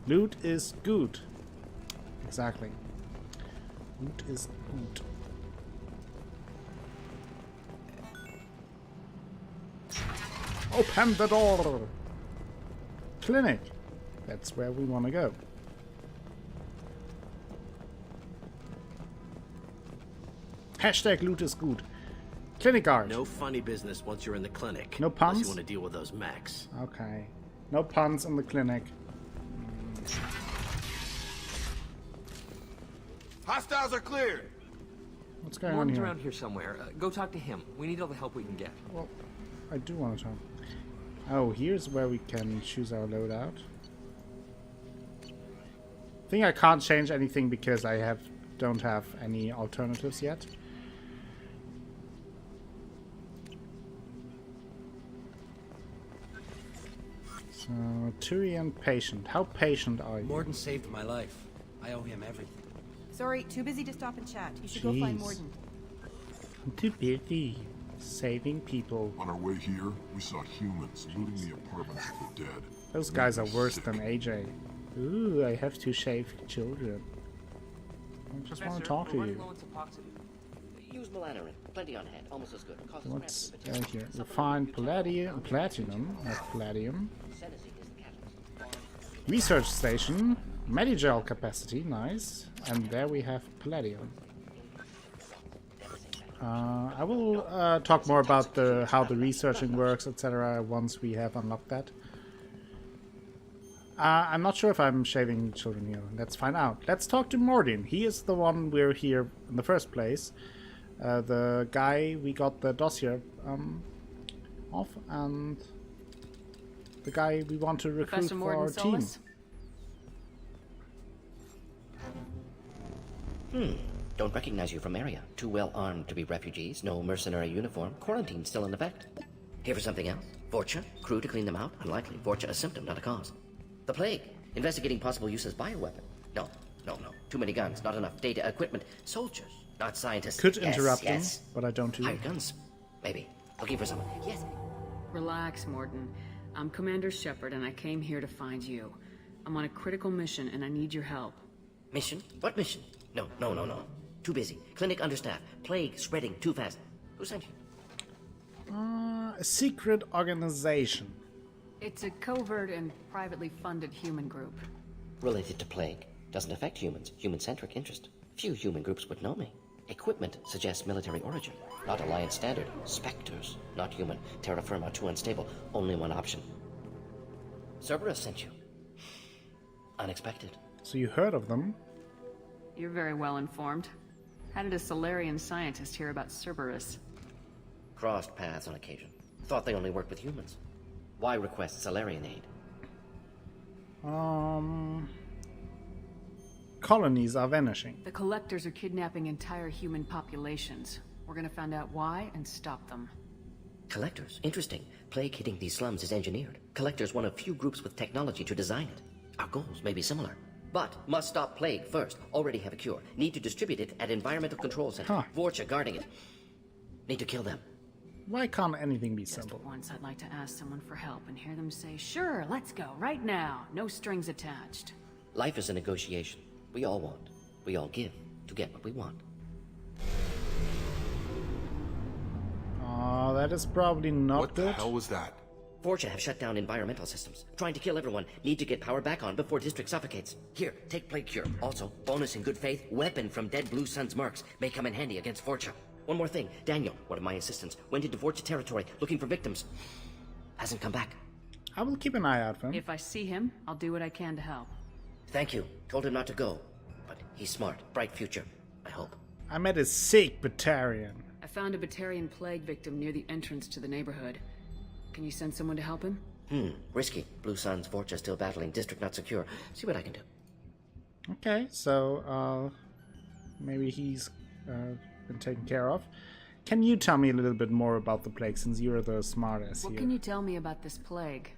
Loot is good. Exactly. Loot is good. Open the door! Clinic. That's where we want to go. Hashtag loot is good. Clinic guard. No funny business once you're in the clinic. No puns? Unless you want to deal with those mechs. Okay. No puns in the clinic. Hostiles are cleared. What's going on Morton's here? around here somewhere. Go talk to him. We need all the help we can get. Well, I do want to talk. Oh, here's where we can choose our loadout. I think I can't change anything because I don't have any alternatives yet. So, Turian patient. How patient are you? Morton saved my life. I owe him everything. Sorry, too busy to stop and chat. You should go find Mordin. I'm too busy saving people. On our way here, we saw humans looting the apartments of the dead. Those guys are worse than AJ. Ooh, I have to save children. I just want to talk to you. Use Melanorin. Plenty on hand. Almost as good. What's down here? Refined platinum, not palladium. Research station, Medigel capacity, nice. And there we have palladium. I will talk more about how the researching works, etc. once we have unlocked that. I'm not sure if I'm shaving children here. Let's find out. Let's talk to Mordin. He is the one we're here in the first place. The guy we got the dossier off, and the guy we want to recruit for our team. Don't recognize you from area. Too well armed to be refugees. No mercenary uniform. Quarantine still in effect. Here for something else? Vorcha? Crew to clean them out? Unlikely. Vorcha a symptom, not a cause. The plague. Investigating possible use as bioweapon. No. Too many guns, not enough data, equipment. Soldiers, not scientists. Could interrupt him, but I don't do. Hired guns, maybe. Looking for someone. Yes. Relax, Morton. I'm Commander Shepard, and I came here to find you. I'm on a critical mission, and I need your help. Mission? What mission? No. Too busy. Clinic understaffed. Plague spreading too fast. Who sent you? A secret organization. It's a covert and privately funded human group. Related to plague. Doesn't affect humans. Human-centric interest. Few human groups would know me. Equipment suggests military origin. Not Alliance standard. Spectres. Not human. Terra firma too unstable. Only one option. Cerberus sent you. Unexpected. So you heard of them? You're very well informed. How did a Solarian scientist hear about Cerberus? Crossed paths on occasion. Thought they only worked with humans. Why request Solarian aid? Colonies are vanishing. The Collectors are kidnapping entire human populations. We're gonna find out why and stop them. Collectors? Interesting. Plague hitting these slums is engineered. Collectors one of few groups with technology to design it. Our goals may be similar. But must stop plague first. Already have a cure. Need to distribute it at Environmental Control Center. Vorcha guarding it. Need to kill them. Why can't anything be simple? Just once I'd like to ask someone for help and hear them say, sure, let's go, right now. No strings attached. Life is a negotiation. We all want. We all give to get what we want. That is probably not good. What the hell was that? Vorcha have shut down environmental systems. Trying to kill everyone. Need to get power back on before district suffocates. Here, take plague cure. Also, bonus in good faith, weapon from dead Blue Sun's mercs. May come in handy against Vorcha. One more thing. Daniel, one of my assistants, went into Vorcha territory looking for victims. Hasn't come back. I will keep an eye out for him. If I see him, I'll do what I can to help. Thank you. Told him not to go. But he's smart. Bright future. I hope. I met a sick Batarian. I found a Batarian plague victim near the entrance to the neighborhood. Can you send someone to help him? Risky. Blue Sun's Vorcha still battling. District not secure. See what I can do. Okay, so maybe he's been taken care of. Can you tell me a little bit more about the plague, since you're the smartest What here? can you tell me about this plague?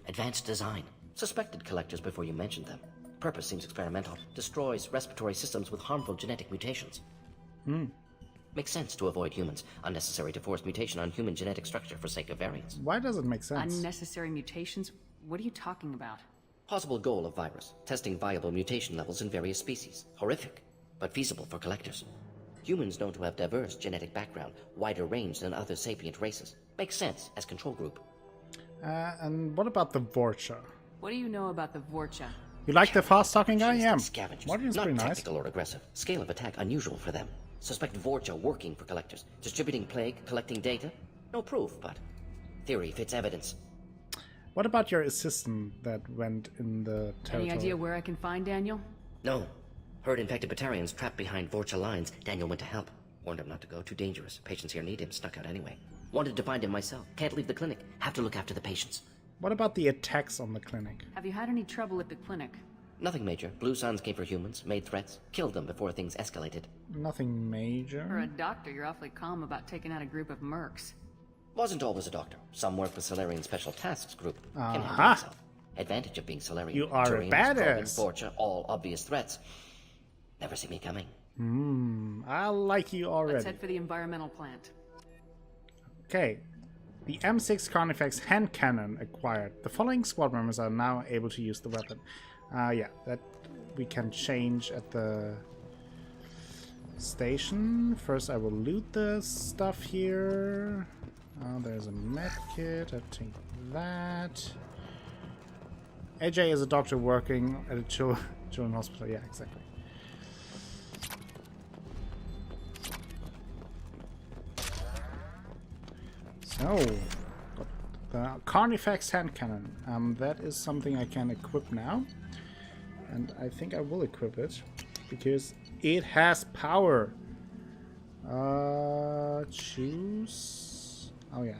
Advanced design. Suspected collectors before you mentioned them. Purpose seems experimental. Destroys respiratory systems with harmful genetic mutations. Makes sense to avoid humans. Unnecessary to force mutation on human genetic structure for sake of variance. Why does it make sense? Unnecessary mutations? What are you talking about? Possible goal of virus. Testing viable mutation levels in various species. Horrific, but feasible for collectors. Humans known to have diverse genetic background, wider range than other sapient races. Makes sense as control group. And what about the Vorcha? What do you know about the Vorcha? You like the fast-talking guy? Yeah. Scavengers. Mordin's Not pretty nice. tactical or aggressive. Scale of attack unusual for them. Suspect Vorcha working for collectors. Distributing plague, collecting data. No proof, but theory fits evidence. What about your assistant that went in the territory? Any idea where I can find Daniel? No. Heard infected Batarians trapped behind Vorcha lines. Daniel went to help. Warned him not to go. Too dangerous. Patients here need him. Snuck out anyway. Wanted to find him myself. Can't leave the clinic. Have to look after the patients. What about the attacks on the clinic? Have you had any trouble at the clinic? Nothing major. Blue Suns came for humans, made threats, killed them before things escalated. Nothing major. For a doctor, you're awfully calm about taking out a group of mercs. Wasn't always a doctor. Some work with Solarian Special Tasks Group. Can handle Aha. himself. Advantage of being Solarian. You are a Turians, badass. Vorcha, all obvious threats. Never see me coming. I like you already. Let's head for the environmental plant. Okay. The M6 Carnifex hand cannon acquired. The following squad members are now able to use the weapon. Yeah, that we can change at the station. First I will loot the stuff here. There's a med kit. I'll take that. AJ is a doctor working at a children's hospital. Yeah, exactly. So, got the Carnifex hand cannon. That is something I can equip now. And I think I will equip it because it has power. Choose. Oh yeah.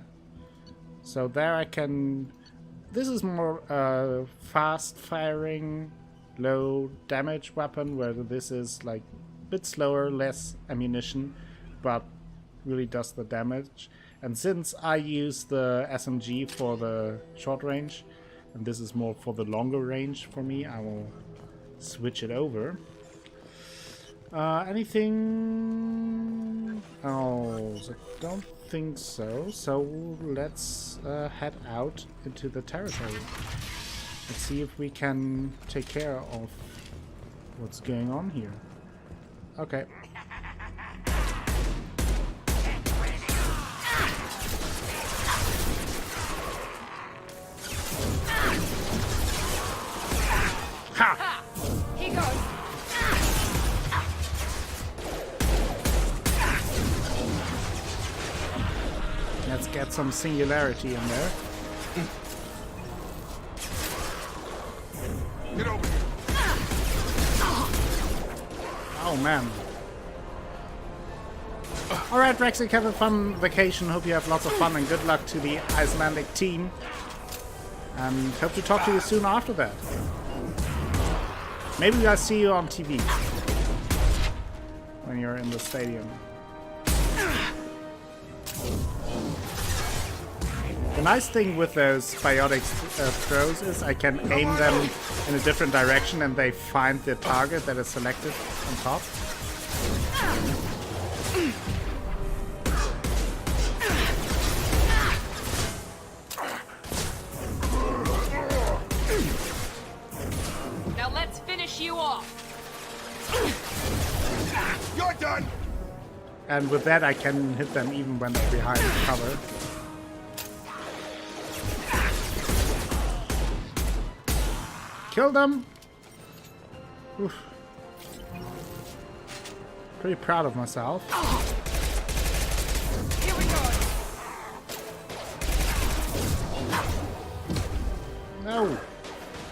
So there I can. This is more fast firing, low damage weapon, where this is like a bit slower, less ammunition, but really does the damage. And since I use the SMG for the short range, and this is more for the longer range for me, I will switch it over. Anything else? I don't think so. So let's head out into the territory. Let's see if we can take care of what's going on here. Okay. Ha! He goes. Let's get some singularity in there. Get over here. Oh man. Alright, Rexy, have a fun vacation. Hope you have lots of fun and good luck to the Icelandic team. And hope to talk to you soon after that. Maybe I'll see you on TV when you're in the stadium. The nice thing with those biotic throws is I can aim them in a different direction and they find the target that is selected on top. Now let's finish you off. You're done. And with that I can hit them even when they're behind cover. Kill them! Oof. Pretty proud of myself. No!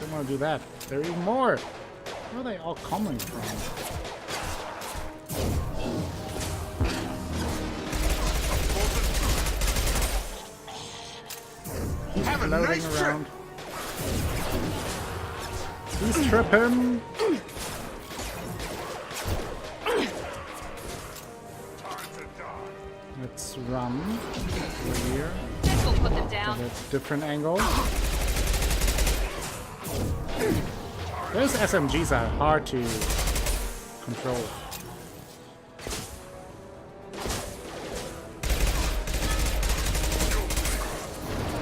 Don't want to do that. There are even more! Where are they all coming from? He's floating around. He's tripping! Let's run over here. We'll put them down. At a different angle. Those SMGs are hard to control.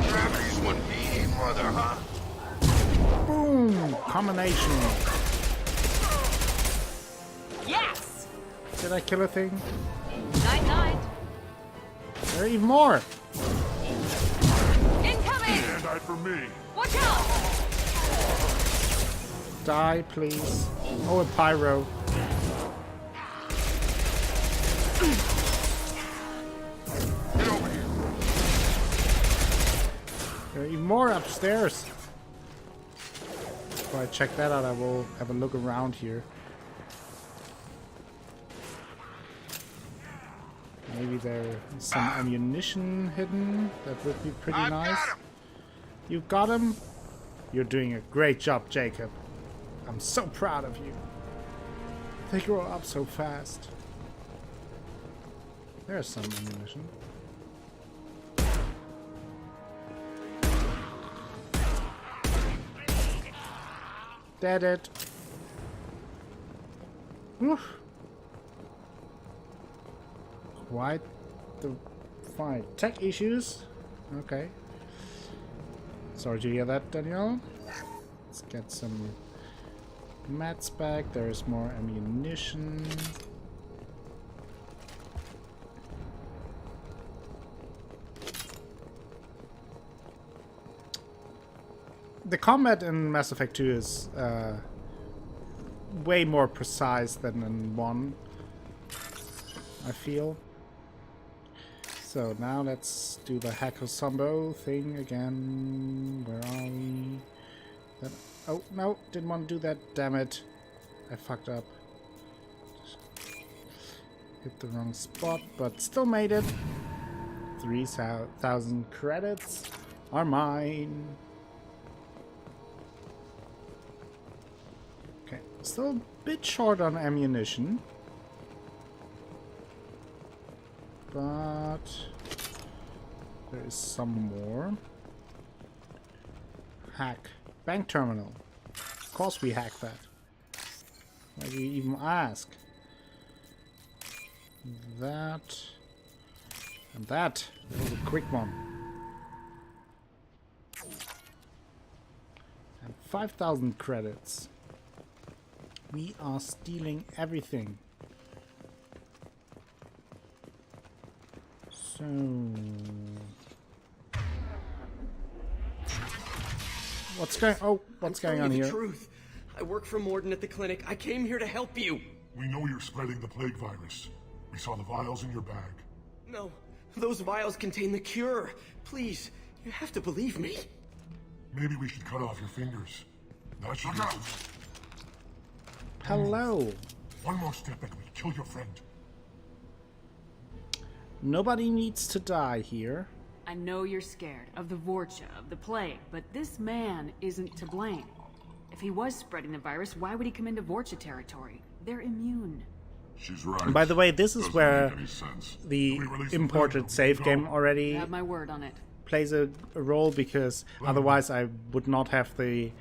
Gravity's one mean mother, huh? Boom! Combination. Yes! Did I kill a thing? Night. There are even more! Incoming! Stand for me. Watch out! Die, please. Oh, a pyro. Get over here. There are even more upstairs. Before I check that out, I will have a look around here. Maybe there's some ammunition hidden. That would be pretty nice. You got him? You're doing a great job, Jacob. I'm so proud of you. They grow up so fast. There's some ammunition. Dead it. Whew. Quite the fight. Tech issues? Okay. Sorry to hear that, Danielle. Let's get some mats back. There's more ammunition. The combat in Mass Effect 2 is way more precise than in 1, I feel. So now let's do the Hackosombo thing again. Where are we? Oh, no, didn't want to do that, damn it. I fucked up. Hit the wrong spot, but still made it. 3,000 credits are mine. Okay, still a bit short on ammunition. But there is some more. Hack. Bank terminal. Of course we hack that. Why do you even ask? That. And that. That was a quick one. And 5,000 credits. We are stealing everything. So... What's going on here? Truth. I work for Mordin at the clinic. I came here to help you. We know you're spreading the plague virus. We saw the vials in your bag. No, those vials contain the cure. Please, you have to believe me. Maybe we should cut off your fingers. That should out. Hello. One more step and we kill your friend. Nobody needs to die here. I know you're scared of the Vorcha, of the plague, but this man isn't to blame. If he was spreading the virus, why would he come into Vorcha territory? They're immune. She's right. By the way, this is where the the imported save game already I have my word on it. plays a role, because otherwise I would not have the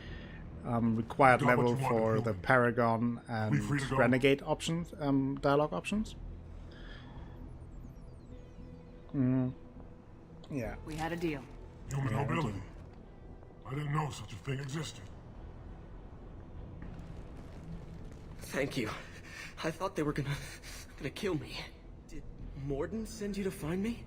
required level for the Paragon and Renegade options, dialogue options. Yeah. We had a deal. Human mobility. I didn't know such a thing existed. Thank you. I thought they were gonna kill me. Did Mordin send you to find me?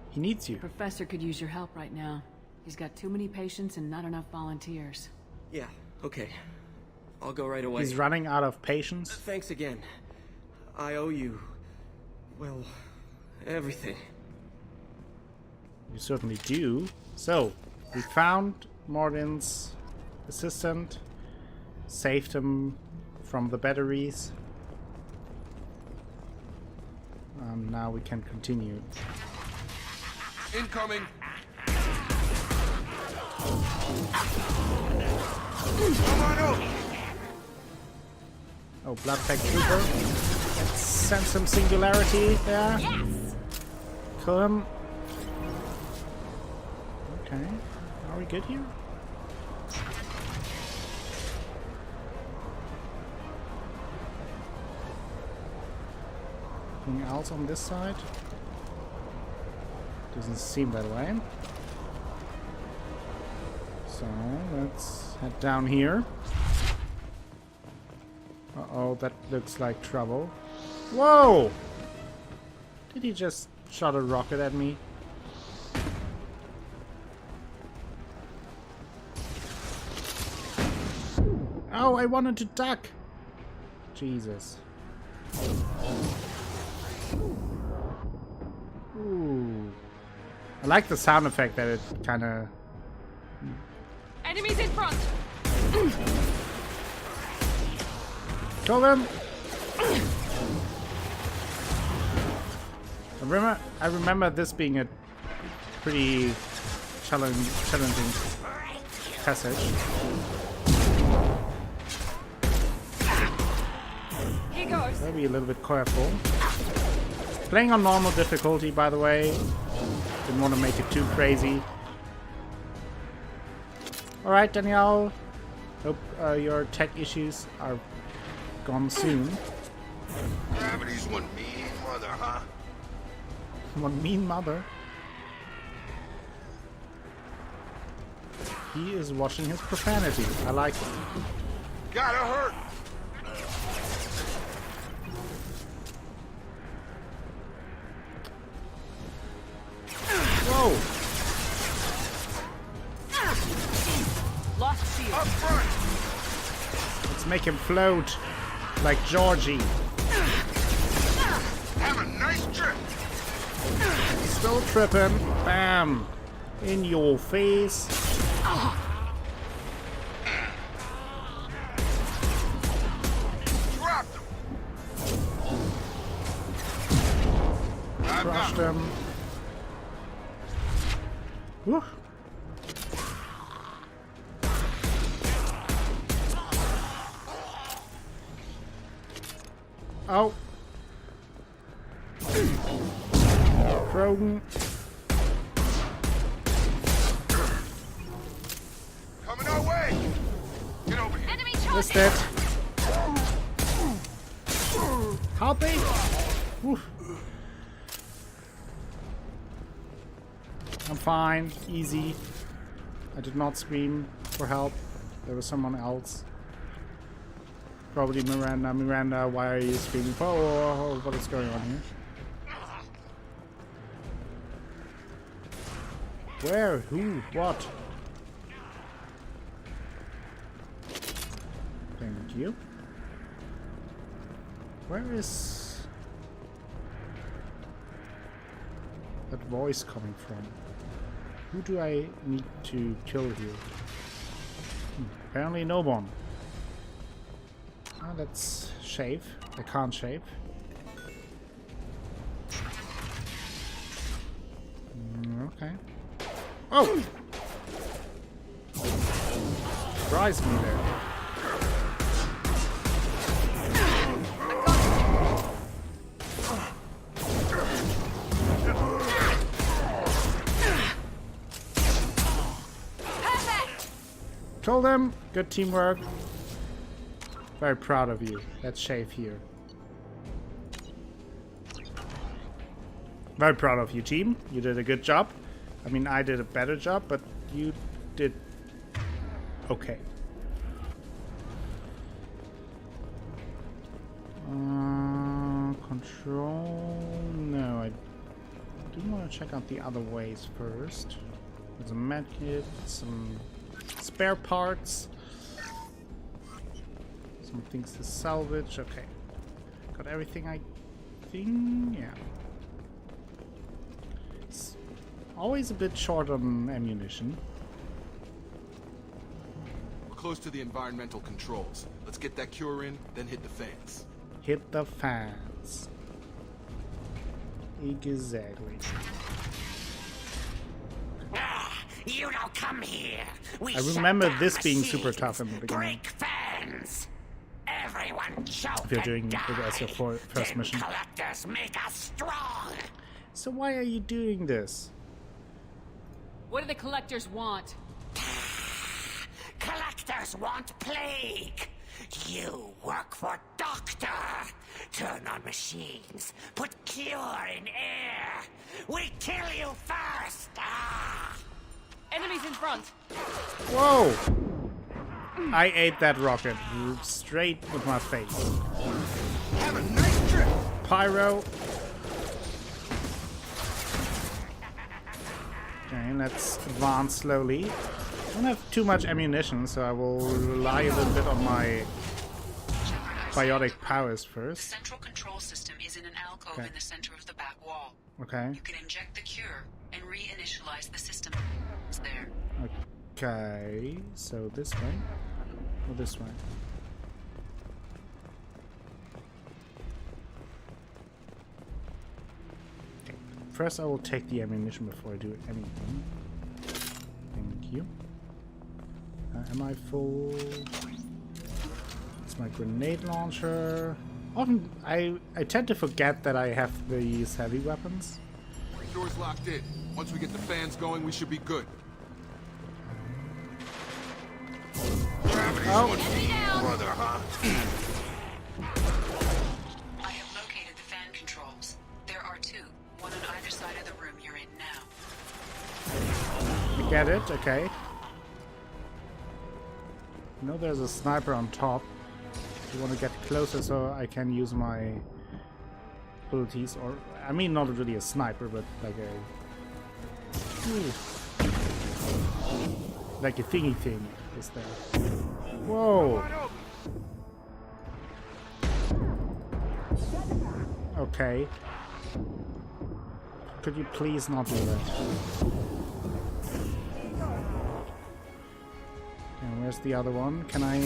He needs you. Professor could use your help right now. He's got too many patients and not enough volunteers. Yeah, okay. I'll go right away. He's running out of patience. Thanks again. I owe you... well, everything. You certainly do. So, we found Mordin's assistant, saved him from the batteries. Now we can continue. Incoming! Oh, Blood Pack Trooper. Let's send some singularity there. Yes! Kill him. Okay. Are we good here? Anything else on this side? Doesn't seem that way. So, let's head down here. Uh-oh, that looks like trouble. Whoa! Did he just shot a rocket at me? Oh, I wanted to duck! Jesus. Ooh. I like the sound effect that it kinda... Enemies in front! Kill them! I remember this being a pretty challenging passage. Here goes. Maybe a little bit careful. Playing on normal difficulty, by the way. Didn't want to make it too crazy. Alright, Danielle. Hope your tech issues are gone soon. Gravity's one mean mother, huh? One mean mother. He is watching his profanity. I like it. Gotta hurt! Whoa! Lost shield. Up front! Let's make him float like Georgie. Have a nice trip! Still tripping. Bam! In your face. Dropped him! Crushed him. Whew. Oh. Krogan. Coming our way! Get over here! Enemy Missed it. Help me! Whew. I'm fine. Easy. I did not scream for help. There was someone else. Probably Miranda. Miranda, why are you screaming for? Oh, what is going on here? Where? Who? What? Thank you. Where is that voice coming from? Who do I need to kill here? Apparently no one. Let's shave. I can't shave. Okay. Oh! Surprised me there. Kill them. Good teamwork. Very proud of you. Let's shave here. Very proud of you, team. You did a good job. I mean, I did a better job, but you did okay. Control... No, I do want to check out the other ways first. There's a medkit, some spare parts. Some things to salvage. Okay. Got everything I think? Yeah. Always a bit short on ammunition. We're close to the environmental controls. Let's get that cure in, then hit the fans. Hit the fans. Exactly. You don't come here. I remember this being super tough in the beginning. Break fans. Everyone choke. If you're doing it as your first mission. Collectors make us strong. So why are you doing this? What do the collectors want? Collectors want plague. You work for Doctor. Turn on machines. Put cure in air. We kill you first. Enemies in front. Whoa! I ate that rocket straight with my face. Have a nice trip. Pyro. Okay, let's advance slowly. I don't have too much ammunition, so I will rely a little bit on my biotic powers first. The central control system is in an alcove in the center of the back wall. Okay. You can inject the cure and reinitialize the system. It's there. Okay, so this way or this way? Okay. First, I will take the ammunition before I do anything. Thank you. Am I full? It's my grenade launcher. Often, I tend to forget that I have these heavy weapons. Door's locked in. Once we get the fans going, we should be good. Brother, huh? I have located the fan controls. There are two, one on either side of the room you're in now. I get it, okay. I know there's a sniper on top. You want to get closer so I can use my abilities, or I mean not really a sniper, but like a thingy thing is there. Whoa! Okay. Could you please not do that? And where's the other one? Can I...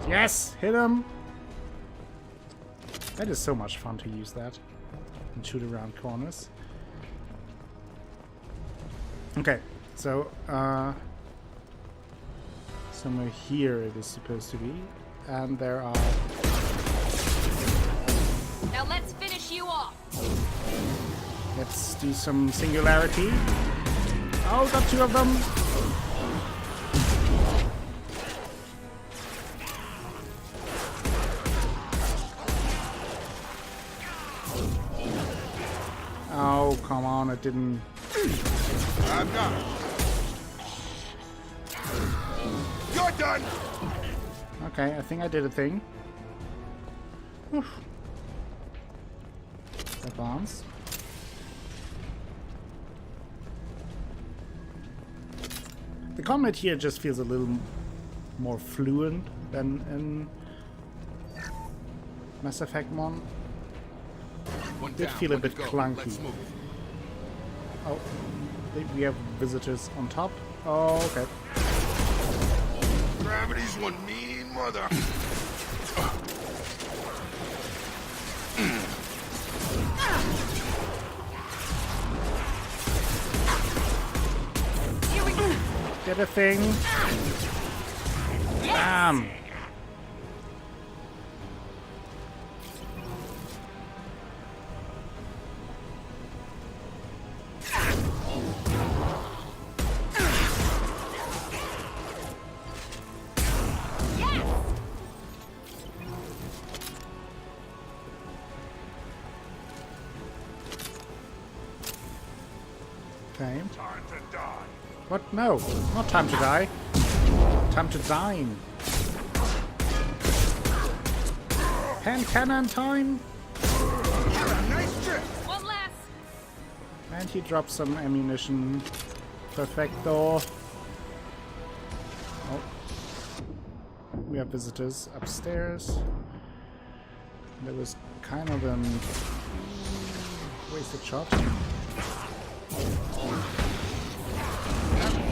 Yes! Hit him! That is so much fun to use that. And shoot around corners. Okay, so, somewhere here it is supposed to be. And there are... Now let's finish you off! Let's do some singularity. Oh, got two of them! Oh, come on, it didn't... I'm not. You're done! Okay, I think I did a thing. Oof. Advance. The combat here just feels a little more fluent than in Mass Effect 1. It did feel a bit clunky. Oh, we have visitors on top. Oh, okay. Gravity's one mean mother. Get a thing. Bam. Okay. Time to die. What? No, not time to die. Time to dine. Hand cannon time. Nice trip. One last. And he drops some ammunition. Perfecto. Oh. We have visitors upstairs. There was kind of a wasted shot.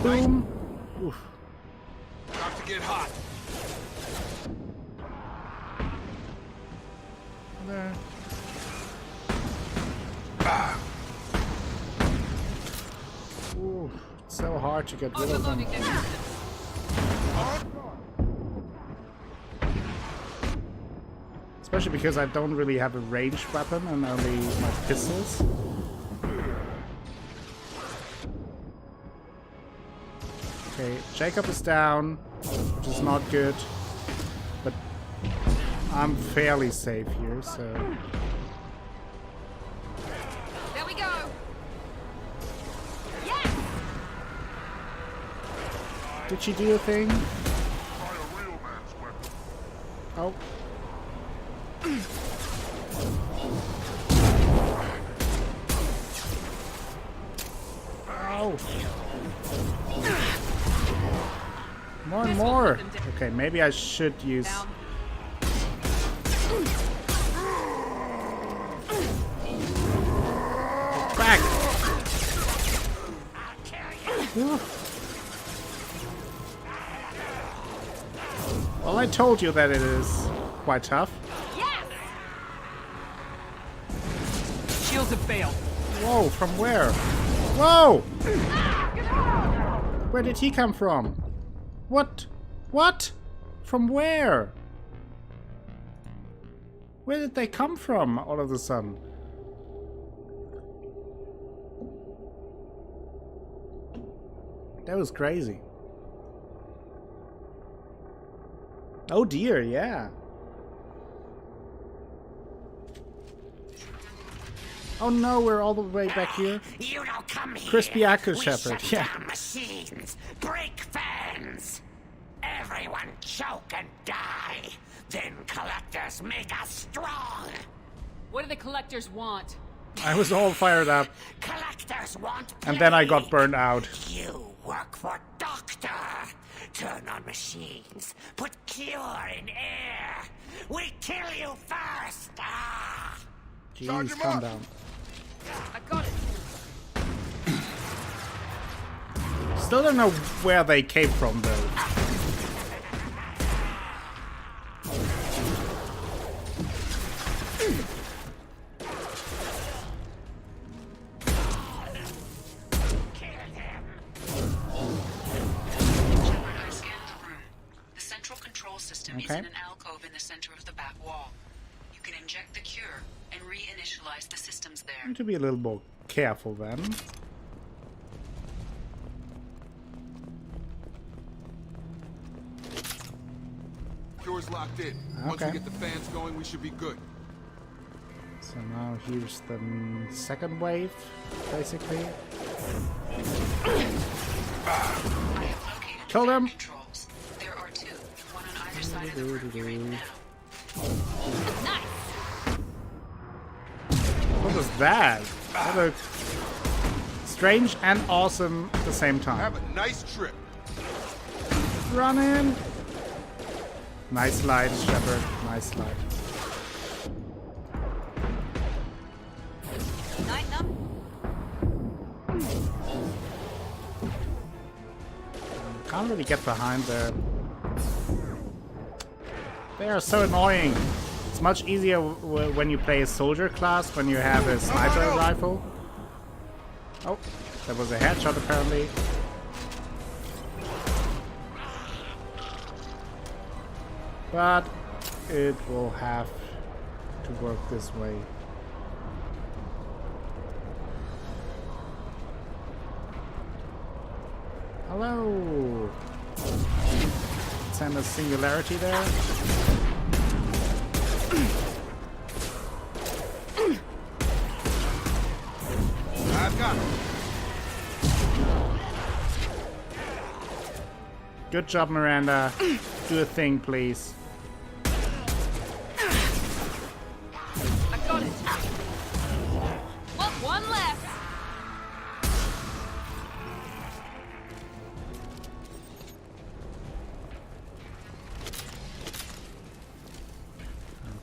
Boom. Oof. About to get hot. There. Ooh, it's so hard to get rid of them. Especially because I don't really have a ranged weapon and only my pistols. Okay, Jacob is down, which is not good. But I'm fairly safe here, so... There we go. Did she do a thing? Oh. Ow. More and more. Okay, maybe I should use... Back! Well, I told you that it is quite tough. Shields have failed. Whoa, from where? Whoa! Where did he come from? What? What? From where? Where did they come from all of a sudden? That was crazy. Oh dear, yeah. Oh no, we're all the way back here. You don't come here. Crispy Echo We Shepard, shut yeah. down machines, break fans. Everyone choke and die. Then collectors make us strong. What do the collectors want? I was all fired up. Collectors want And then I got burned out. You work for Doctor. Turn on machines. Put cure in air. We kill you first. Ah. Jeez, calm down. I got it. Still don't know where they came from, though. Is in an alcove in the center of the back wall. You can inject the cure and reinitialize the systems there. I need to be a little more careful then. Cure's locked in. Once we get the fans going, we should be good. So now here's the second wave, basically. Kill them! There are two, one on either side of the room you're in now. What was that? That looked strange and awesome at the same time. Have a nice trip. Run in! Nice light, Shepard. Nice light. Can't really get behind there. They are so annoying. It's much easier when you play a soldier class, when you have a sniper rifle. Oh, that was a headshot apparently. But it will have to work this way. Hello! Send a singularity there. I've got it. Good job, Miranda. Do a thing, please. I got it. Well, one left.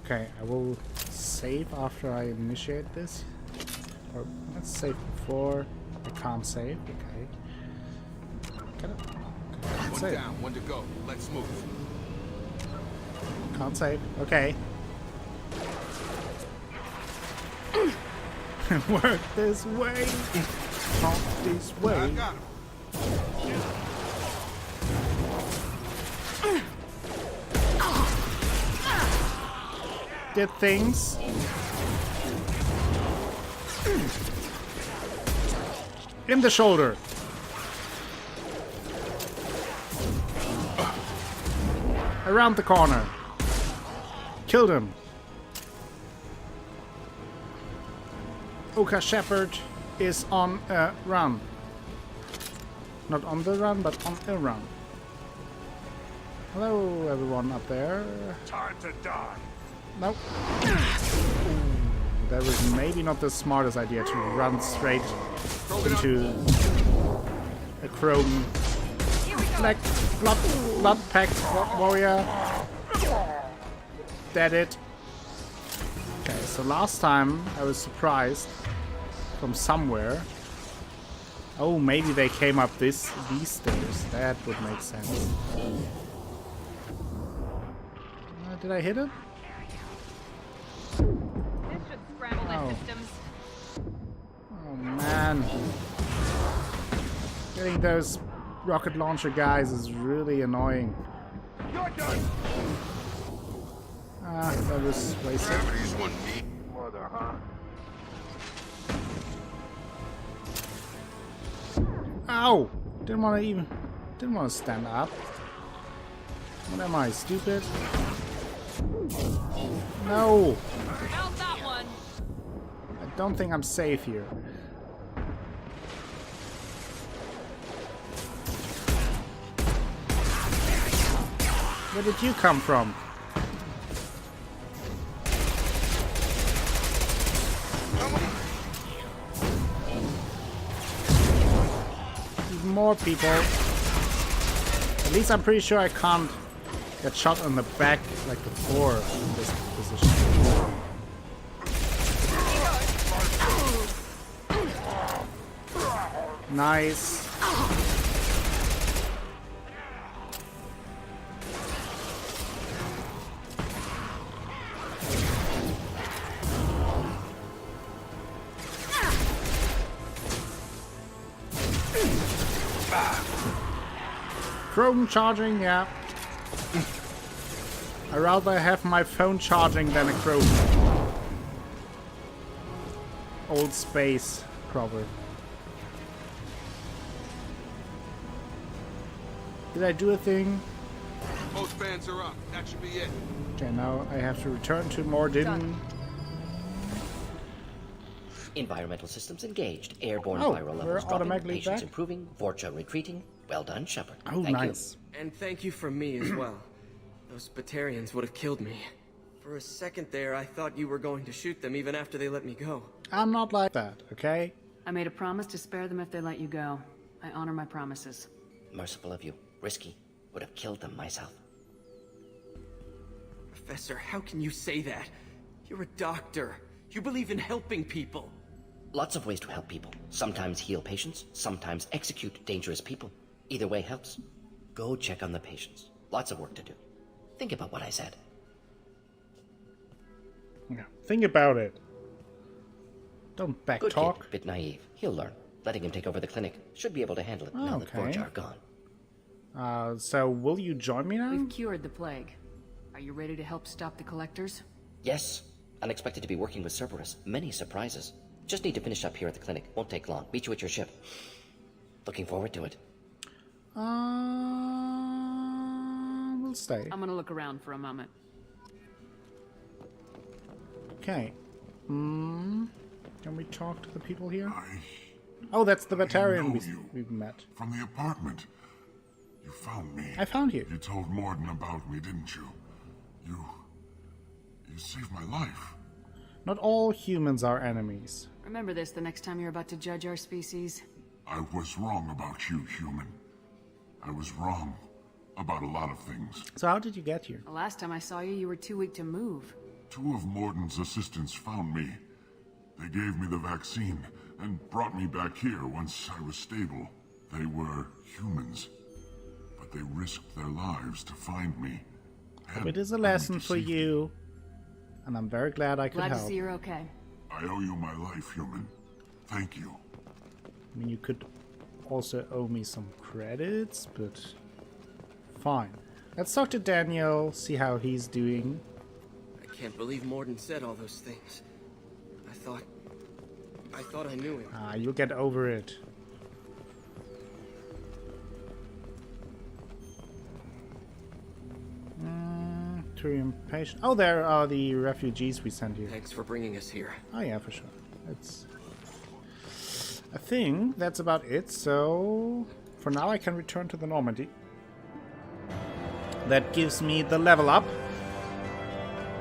Okay, I will save after I initiate this. Or let's save before. I can't save. Okay. Can it? Can't One save. down, one to go. Let's move. Can't save. Okay. Work this way. Not this way. I got him. Did things. In the shoulder. Around the corner. Killed him. Okay, Shepard is on a run. Not on the run, but on a run. Hello, everyone up there. Time to die. Nope. That was maybe not the smartest idea to run straight into a chrome blood packed warrior. Dead it. Okay, so last time I was surprised from somewhere. Oh, maybe they came up these stairs. That would make sense. Did I hit him? This should scramble their systems. Oh man. Getting those rocket launcher guys is really annoying. You're done. Ah, that was wasted. Gravity's one me. Mother, huh? Ow! Didn't want to stand up. What am I, stupid? No! How's that one? I don't think I'm safe here. Where did you come from? Even more people. At least I'm pretty sure I can't get shot in the back like before in this position. Nice. Chrome charging, yeah. I'd rather have my phone charging than a Chrome. Old space, probably. Did I do a thing? Most fans are up. That should be it. Okay, now I have to return to Mordin. Environmental systems engaged. Airborne Oh, viral we're levels dropping. automatically Patients back? improving. Vorcha retreating. Well done, Shepard. Oh, Thank nice. And thank you from me as well. Those Batarians would have killed me. For a second there, I thought you were going to shoot them even after they let me go. I'm not like that, okay? I made a promise to spare them if they let you go. I honor my promises. Merciful of you. Risky. Would have killed them myself. Professor, how can you say that? You're a doctor. You believe in helping people. Lots of ways to help people. Sometimes heal patients, sometimes execute dangerous people. Either way helps. Go check on the patients. Lots of work to do. Think about what I said. Yeah, think about it. Don't Good backtalk. kid, bit naive. He'll learn. Letting him take over the clinic. Should be able to handle it now that Okay. Vorcha are gone. So will you join me now? We've cured the plague. Are you ready to help stop the collectors? Yes. Unexpected to be working with Cerberus. Many surprises. Just need to finish up here at the clinic. Won't take long. Meet you at your ship. Looking forward to it. We'll stay. I'm gonna look around for a moment. Okay. Can we talk to the people here? Oh, that's the Batarian we've met. From the apartment. You found me. I found you. You told Mordin about me, didn't you? You saved my life. Not all humans are enemies. Remember this the next time you're about to judge our species. I was wrong about you, human. I was wrong about a lot of things. So how did you get here? The last time I saw you, you were too weak to move. 2 of Mordin's assistants found me. They gave me the vaccine and brought me back here once I was stable. They were humans, but they risked their lives to find me. It is a lesson for you, and I'm very glad I could help. Glad to see you're okay. I owe you my life, human. Thank you. I mean, you could also owe me some credits, but fine. Let's talk to Daniel, see how he's doing. I can't believe Mordin said all those things. I thought I knew him. You'll get over it. Turian patient. Oh, there are the refugees we sent here. Thanks for bringing us here. Oh yeah, for sure. I think that's about it. So for now, I can return to the Normandy. That gives me the level up.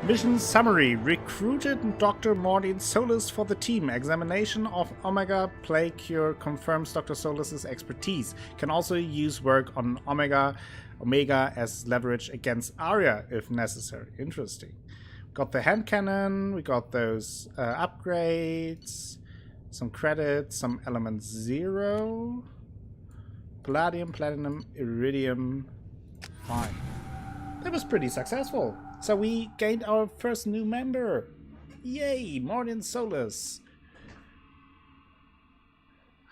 Mission summary: recruited Dr. Mordin Solus for the team. Examination of Omega plague cure confirms Dr. Solus's expertise. Can also use work on Omega as leverage against Arya if necessary. Interesting. Got the hand cannon. We got those upgrades. Some credits. Some element 0. Palladium, platinum, iridium. Fine. That was pretty successful. So we gained our first new member. Yay, Mordin Solus.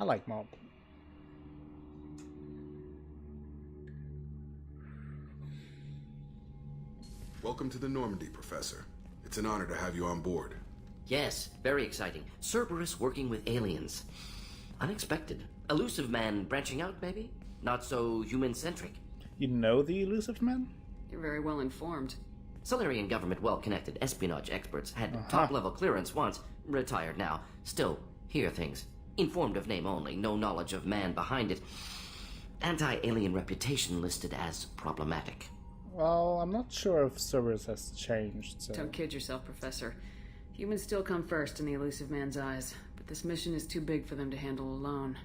I like Morton. Welcome to the Normandy, Professor. It's an honor to have you on board. Yes, very exciting. Cerberus working with aliens. Unexpected. Elusive man branching out, maybe? Not so human-centric. You know the Elusive Man? You're very well informed. Solarian government well-connected espionage experts had top-level clearance once, retired now. Still, hear things. Informed of name only, no knowledge of man behind it. Anti-alien reputation listed as problematic. Well, I'm not sure if Cerberus has changed, so... Don't kid yourself, Professor. Humans still come first in the Elusive Man's eyes, but this mission is too big for them to handle alone.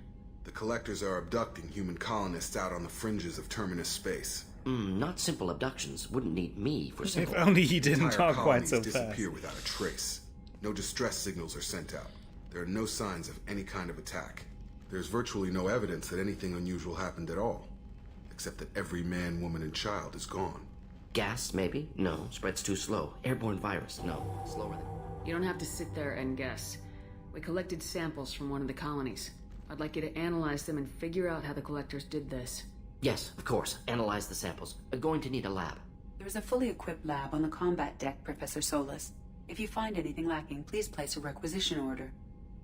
The Collectors are abducting human colonists out on the fringes of Terminus space. Not simple abductions. Wouldn't need me for simple. If only he didn't talk quite so fast. Disappear without a trace. No distress signals are sent out. There are no signs of any kind of attack. There's virtually no evidence that anything unusual happened at all. Except that every man, woman, and child is gone. Gas, maybe? No. Spreads too slow. Airborne virus? No. Slower than... You don't have to sit there and guess. We collected samples from one of the colonies. I'd like you to analyze them and figure out how the Collectors did this. Yes, of course. Analyze the samples. Going to need a lab. There's a fully equipped lab on the combat deck, Professor Solus. If you find anything lacking, please place a requisition order.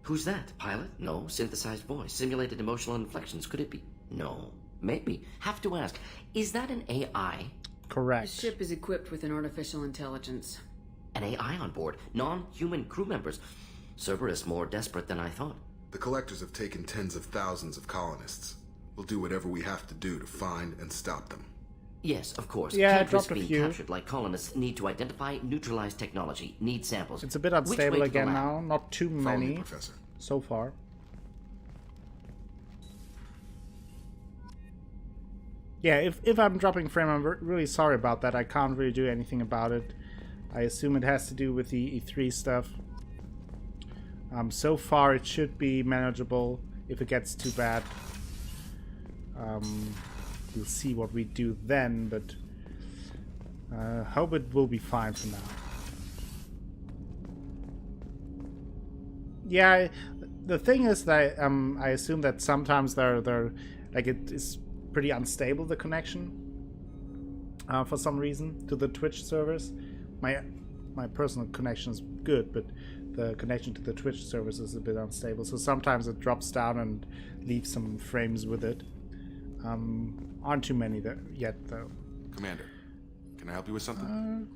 Who's that? Pilot? No. Synthesized voice. Simulated emotional inflections. Could it be? No. Maybe. Have to ask. Is that an AI? Correct. The ship is equipped with an artificial intelligence. An AI on board. Non-human crew members. Cerberus more desperate than I thought. The Collectors have taken tens of thousands of colonists. We'll do whatever we have to do to find and stop them. Yes, of course. Yeah, Can't I dropped risk a being few. captured like colonists need to identify, neutralize technology, need samples. It's a bit unstable again now. Not too many Professor. so far. Yeah, if I'm dropping frame, I'm really sorry about that. I can't really do anything about it. I assume it has to do with the E3 stuff. So far, it should be manageable. If it gets too bad, we'll see what we do then, but hope it will be fine for now. Yeah, the thing is that I assume that sometimes they're like it is pretty unstable, the connection, for some reason to the Twitch servers. My personal connection is good, but the connection to the Twitch servers is a bit unstable. So sometimes it drops down and leaves some frames with it. Aren't too many there yet, though. Commander, can I help you with something?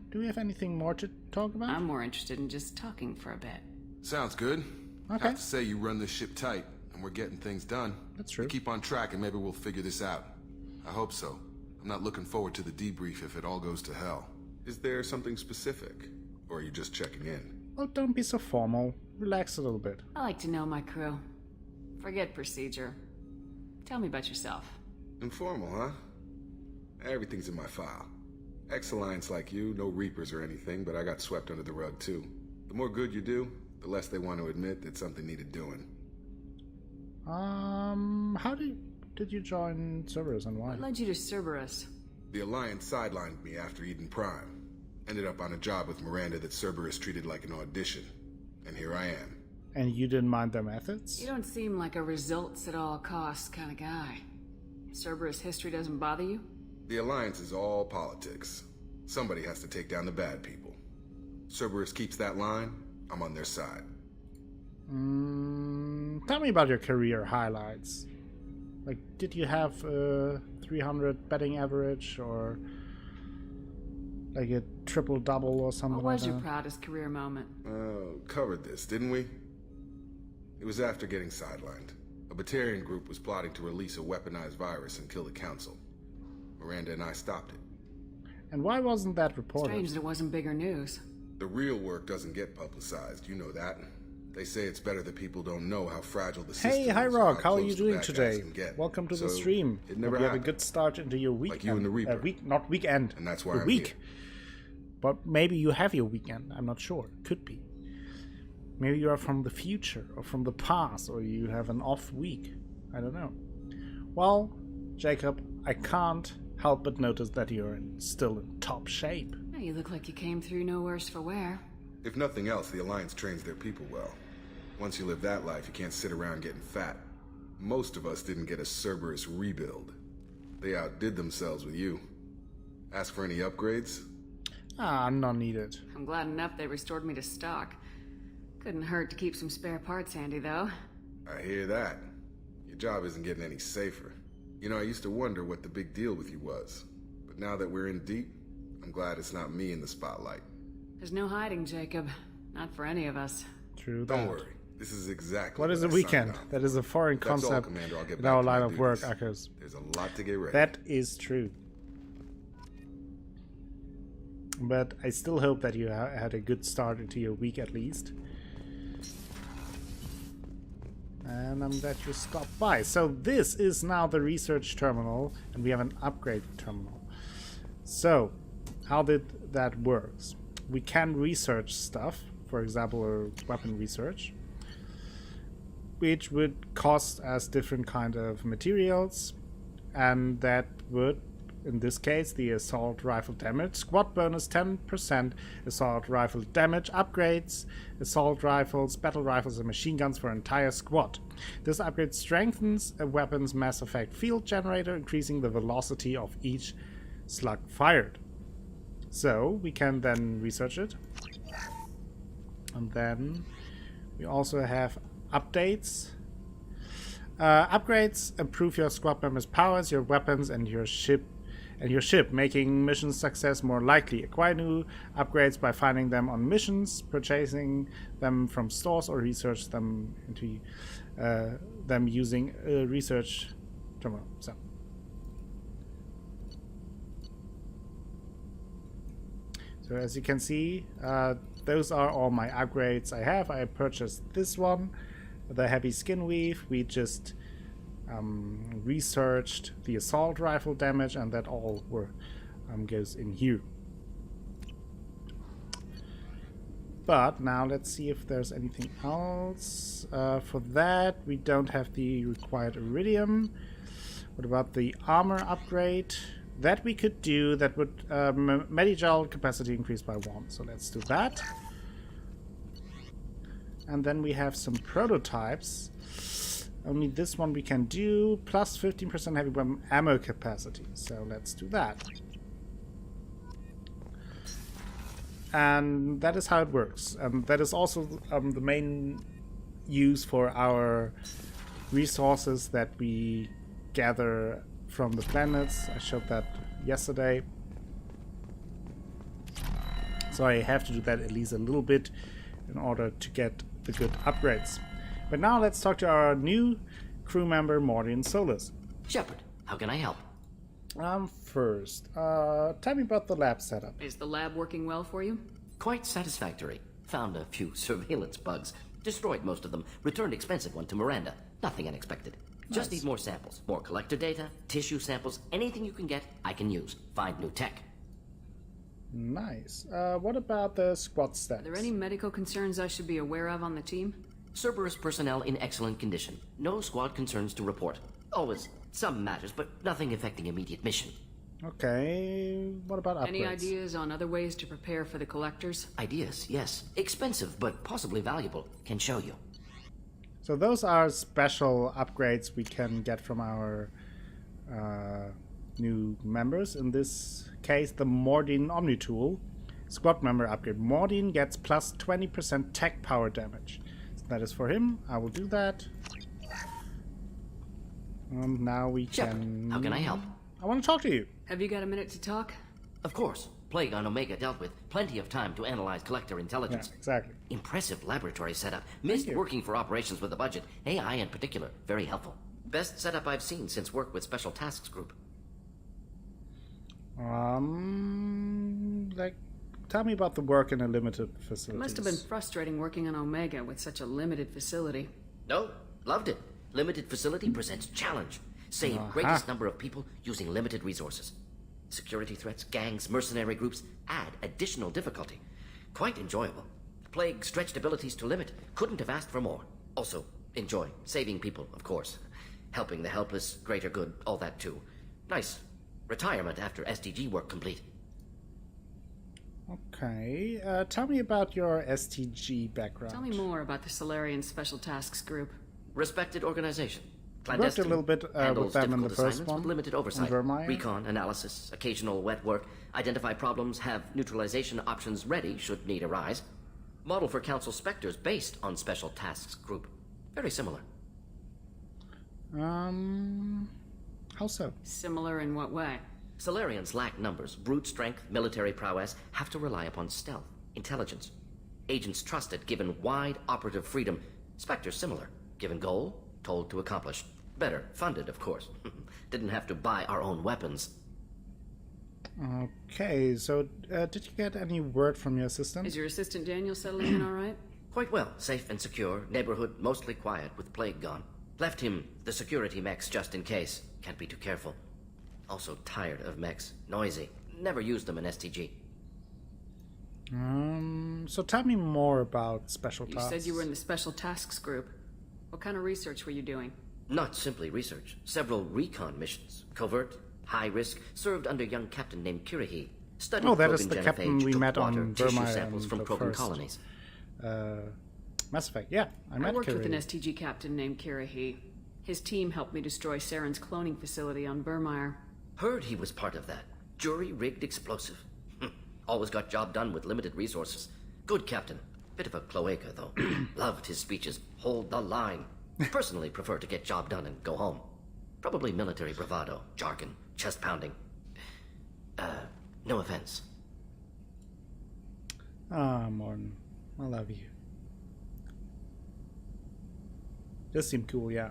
Do we have anything more to talk about? I'm more interested in just talking for a bit. Sounds good. Okay. I have to say you run this ship tight, and we're getting things done. That's true. You keep on track, and maybe we'll figure this out. I hope so. I'm not looking forward to the debrief if it all goes to hell. Is there something specific, or are you just checking in? Oh, don't be so formal. Relax a little bit. I like to know my crew. Forget procedure. Tell me about yourself. Informal, huh? Everything's in my file. Ex-Alliance like you, no Reapers or anything, but I got swept under the rug too. The more good you do, the less they want to admit that something needed doing. How did you join Cerberus and why? What led you to Cerberus? The Alliance sidelined me after Eden Prime. Ended up on a job with Miranda that Cerberus treated like an audition. And here I am. And you didn't mind their methods? You don't seem like a results at all costs kind of guy. Cerberus history doesn't bother you? The Alliance is all politics. Somebody has to take down the bad people. Cerberus keeps that line, I'm on their side. Tell me about your career highlights. Like, did you have a 300 betting average, or like a triple-double or something What was like your that? proudest career moment? Covered this, didn't we? It was after getting sidelined. A Batarian group was plotting to release a weaponized virus and kill the Council. Miranda and I stopped it. And why wasn't that reported? Strange that it wasn't bigger news. The real work doesn't get publicized, you know that. They say it's better that people don't know how fragile the system Hey, is. Hi and Rock, how are close you the doing bad guys today? can get. Welcome to the So, stream. It never Hope you have a happened. good start into your week. Like you and the Reaper. Not weekend. And that's why the I'm week. here. But maybe you have your weekend. I'm not sure. Could be. Maybe you are from the future or from the past, or you have an off week. I don't know. Well, Jacob, I can't help but notice that you're still in top shape. You look like you came through no worse for wear. If nothing else, the Alliance trains their people well. Once you live that life, you can't sit around getting fat. Most of us didn't get a Cerberus rebuild. They outdid themselves with you. Ask for any upgrades? None needed. I'm glad enough they restored me to stock. Couldn't hurt to keep some spare parts handy, though. I hear that. Your job isn't getting any safer. You know, I used to wonder what the big deal with you was. But now that we're in deep, I'm glad it's not me in the spotlight. There's no hiding, Jacob. Not for any of us. True. Don't worry. This is exactly what is a I weekend? signed on. That is a foreign That's all, concept Commander. I'll get in back our to my line of work, duties. Akos. There's a lot to get ready. That is true. But I still hope that you had a good start into your week at least. And I'm glad you stopped by. So this is now the research terminal, and we have an upgrade terminal. So, how did that work? We can research stuff, for example, weapon research, which would cost us different kind of materials, and that would, in this case, the assault rifle damage, squad bonus 10%, assault rifle damage upgrades, assault rifles, battle rifles, and machine guns for entire squad. This upgrade strengthens a weapon's mass effect field generator, increasing the velocity of each slug fired. So we can then research it, and then we also have updates. Upgrades improve your squad members' powers, your weapons, and your ship, making mission success more likely. Acquire new upgrades by finding them on missions, purchasing them from stores, or research them into them using a research terminal. So as you can see, those are all my upgrades I have. I purchased this one, the heavy skin weave. We just researched the assault rifle damage, and that all goes in here. But now let's see if there's anything else. For that, we don't have the required iridium. What about the armor upgrade? That we could do. That would Medigel capacity increase by 1. So let's do that. And then we have some prototypes. Only this one we can do. Plus 15% heavy weapon ammo capacity. So let's do that. And that is how it works. That is also the main use for our resources that we gather from the planets. I showed that yesterday. So I have to do that at least a little bit in order to get the good upgrades. But now let's talk to our new crew member, Mordin Solus. Shepard, how can I help? First, tell me about the lab setup. Is the lab working well for you? Quite satisfactory. Found a few surveillance bugs. Destroyed most of them. Returned expensive one to Miranda. Nothing unexpected. Just need more samples. More collector data, tissue samples, anything you can get, I can use. Find new tech. Nice. What about the squad stats? Are there any medical concerns I should be aware of on the team? Cerberus personnel in excellent condition. No squad concerns to report. Always some matters, but nothing affecting immediate mission. Okay, what about upgrades? Any ideas on other ways to prepare for the collectors? Ideas, yes. Expensive, but possibly valuable. Can show you. So those are special upgrades we can get from our new members. In this case, the Mordin Omni Tool. Squad member upgrade. Mordin gets plus 20% tech power damage. So that is for him. I will do that. And now we Shepard, can... how can I help? I want to talk to you. Have you got a minute to talk? Of course. Plague on Omega dealt with. Plenty of time to analyze collector intelligence. Yeah, exactly. Impressive laboratory setup. Missed working for operations with a budget. AI in particular. Very helpful. Best setup I've seen since work with Special Tasks Group. Like, tell me about the work in a limited facility. It must have been frustrating working on Omega with such a limited facility. No, loved it. Limited facility presents challenge. Save greatest number of people using limited resources. Security threats, gangs, mercenary groups add additional difficulty. Quite enjoyable. Plague stretched abilities to limit. Couldn't have asked for more. Also, enjoy. Saving people, of course. Helping the helpless, greater good, all that too. Nice. Retirement after SDG work complete. Okay, tell me about your STG background. Tell me more about the Solarian Special Tasks Group. Respected organization. I worked a little bit with them in the first one. With limited oversight. Recon, analysis, occasional wet work, identify problems, have neutralization options ready should need arise. Model for Council Spectres based on Special Tasks Group. Very similar. How so? Similar in what way? Solarians lack numbers, brute strength, military prowess, have to rely upon stealth, intelligence. Agents trusted, given wide operative freedom. Spectres similar, given goal, told to accomplish. Better, funded, of course. Didn't have to buy our own weapons. Okay, so did you get any word from your assistant? Is your assistant Daniel settling in all right? Quite well, safe and secure, neighborhood mostly quiet with plague gone. Left him the security mechs just in case. Can't be too careful. Also tired of mechs. Noisy. Never used them in STG. So tell me more about Special You Tasks. said you were in the Special Tasks Group. What kind of research were you doing? Not simply research. Several recon missions. Covert, high risk, served under a young captain named Kirihi. Studied that Krogan is the captain genophage, we took met water, on tissue Burma samples and from the Krogan first colonies. Mass Effect. Yeah, I met worked with Kiri. an STG captain named Kirihi. His team helped me destroy Saren's cloning facility on Burmire. Heard he was part of that. Jury-rigged explosive. Always got job done with limited resources. Good captain. Bit of a cloaca, though. Loved his speeches. Hold the line. Personally prefer to get job done and go home. Probably military bravado, jargon, chest pounding. No offense. Morton. I love you. This seemed cool, yeah.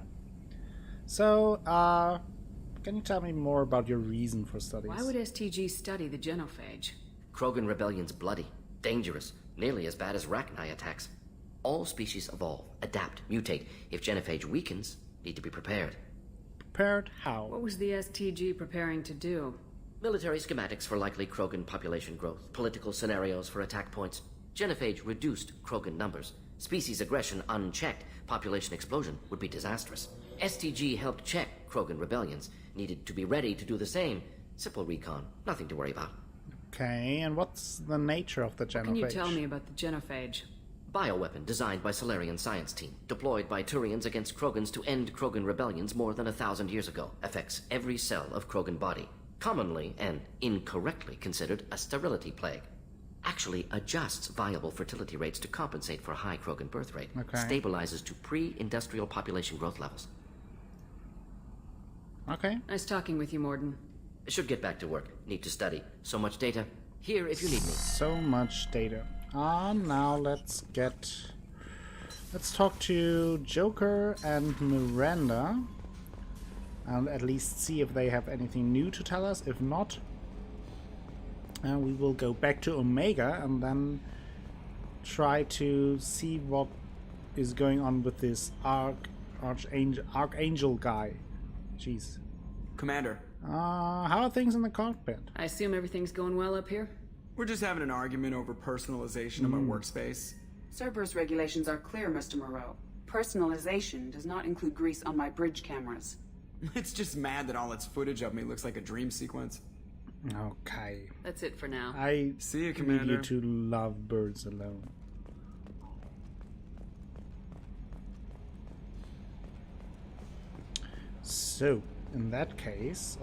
So, can you tell me more about your reason for studies? Why would STG study the genophage? Krogan rebellion's bloody, dangerous, nearly as bad as Rachni attacks. All species evolve, adapt, mutate. If genophage weakens, need to be prepared. Prepared how? What was the STG preparing to do? Military schematics for likely Krogan population growth, political scenarios for attack points. Genophage reduced Krogan numbers. Species aggression unchecked, population explosion would be disastrous. STG helped check Krogan rebellions. Needed to be ready to do the same. Simple recon, nothing to worry about. Okay, and what's the nature of the genophage? What can you tell me about the genophage? Bioweapon designed by Solarian science team, deployed by Turians against Krogans to end Krogan rebellions more than 1,000 years ago. Affects every cell of Krogan body. Commonly and incorrectly considered a sterility plague. Actually adjusts viable fertility rates to compensate for high Krogan birth rate. Okay. Stabilizes to pre-industrial population growth levels. Okay. Nice talking with you, Morton. Should get back to work. Need to study. So much data. Here if you need me. So much data. Now let's talk to Joker and Miranda. And at least see if they have anything new to tell us. If not, we will go back to Omega and then try to see what is going on with this Archangel guy. Jeez. Commander. How are things in the cockpit? I assume everything's going well up here? We're just having an argument over personalization of my workspace. Cerberus regulations are clear, Mr. Moreau. Personalization does not include grease on my bridge cameras. It's just mad that all its footage of me looks like a dream sequence. Okay. That's it for now. I See you, need Commander. you to love birds alone. So, in that case,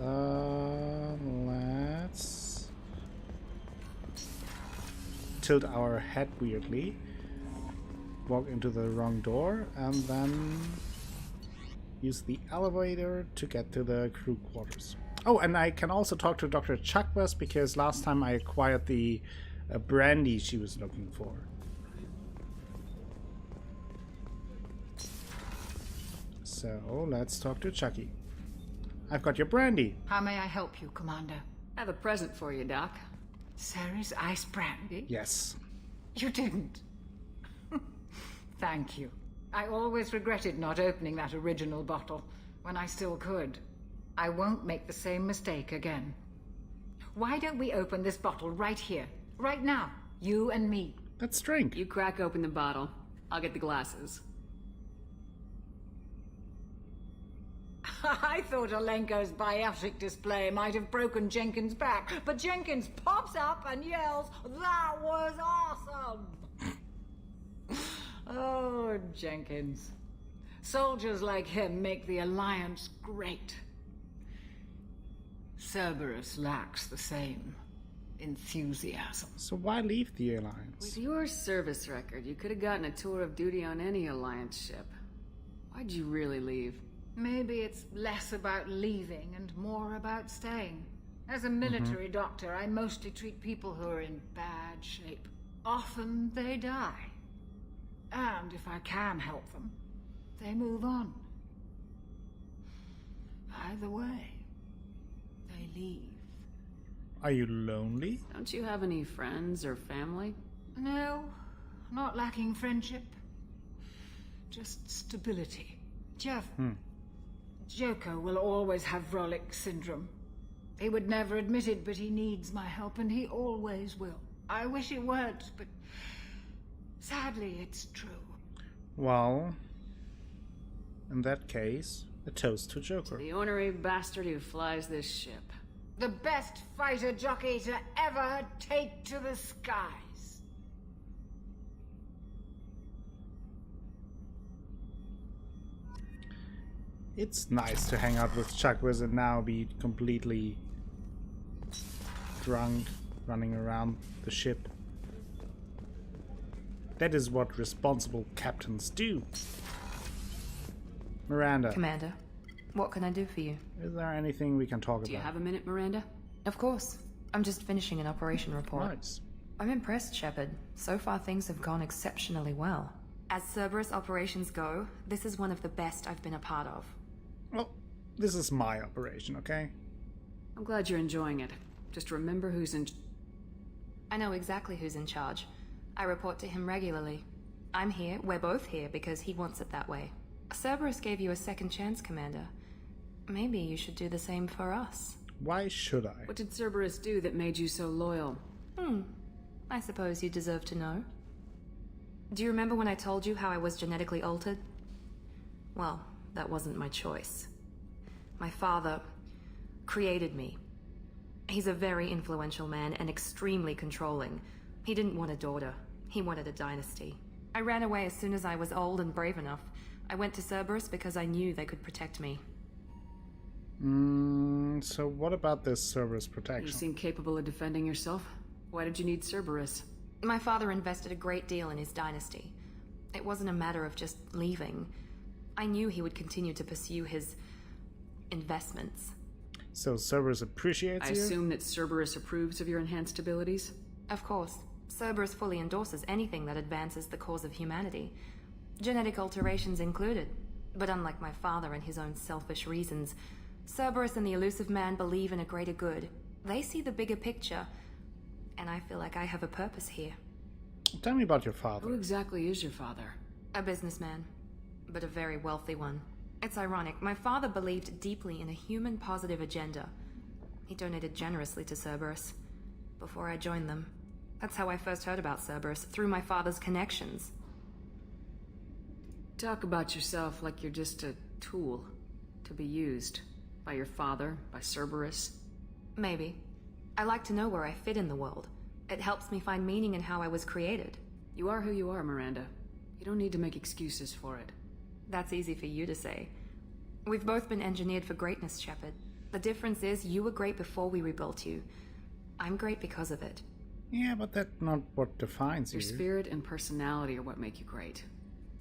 let's tilt our head weirdly, walk into the wrong door, and then use the elevator to get to the crew quarters. Oh, and I can also talk to Dr. Chakwas because last time I acquired the brandy she was looking for. So, let's talk to Chucky. I've got your brandy. How may I help you, Commander? I have a present for you, Doc. Sarah's ice brandy? Yes. You didn't. Thank you. I always regretted not opening that original bottle when I still could. I won't make the same mistake again. Why don't we open this bottle right here, right now, you and me? Let's drink. You crack open the bottle. I'll get the glasses. I thought Alenko's biotic display might have broken Jenkins' back, but Jenkins pops up and yells, "That was awesome!" Oh, Jenkins. Soldiers like him make the Alliance great. Cerberus lacks the same enthusiasm. So why leave the Alliance? With your service record, you could have gotten a tour of duty on any Alliance ship. Why'd you really leave? Maybe it's less about leaving and more about staying. As a military doctor, I mostly treat people who are in bad shape. Often they die. And if I can help them, they move on. Either way, they leave. Are you lonely? Don't you have any friends or family? No, not lacking friendship. Just stability. Jeff, Joker will always have Vrolic syndrome. He would never admit it, but he needs my help, and he always will. I wish it weren't, but sadly it's true. Well, in that case, a toast to Joker. The ornery bastard who flies this ship. The best fighter jockey to ever take to the skies. It's nice to hang out with Chakwas and now be completely drunk, running around the ship. That is what responsible captains do. Miranda. Commander, what can I do for you? Is there anything we can talk Do you about? have a minute, Miranda? Of course. I'm just finishing an operation report. Nice. I'm impressed, Shepard. So far things have gone exceptionally well. As Cerberus operations go, this is one of the best I've been a part of. Well, this is my operation, okay? I'm glad you're enjoying it. Just remember who's in... I know exactly who's in charge. I report to him regularly. I'm here, we're both here, because he wants it that way. Cerberus gave you a second chance, Commander. Maybe you should do the same for us. Why should I? What did Cerberus do that made you so loyal? I suppose you deserve to know. Do you remember when I told you how I was genetically altered? Well, that wasn't my choice. My father created me. He's a very influential man and extremely controlling. He didn't want a daughter. He wanted a dynasty. I ran away as soon as I was old and brave enough. I went to Cerberus because I knew they could protect me. So what about this Cerberus protection? You seem capable of defending yourself. Why did you need Cerberus? My father invested a great deal in his dynasty. It wasn't a matter of just leaving. I knew he would continue to pursue his investments. So Cerberus appreciates I you? assume that Cerberus approves of your enhanced abilities? Of course. Cerberus fully endorses anything that advances the cause of humanity. Genetic alterations included. But unlike my father and his own selfish reasons, Cerberus and the Elusive Man believe in a greater good. They see the bigger picture, and I feel like I have a purpose here. Tell me about your father. Who exactly is your father? A businessman, but a very wealthy one. It's ironic, my father believed deeply in a human-positive agenda. He donated generously to Cerberus before I joined them. That's how I first heard about Cerberus, through my father's connections. Talk about yourself like you're just a tool to be used by your father, by Cerberus. Maybe. I like to know where I fit in the world. It helps me find meaning in how I was created. You are who you are, Miranda. You don't need to make excuses for it. That's easy for you to say. We've both been engineered for greatness, Shepard. The difference is you were great before we rebuilt you. I'm great because of it. Yeah, but that's not what defines you. Your spirit and personality are what make you great.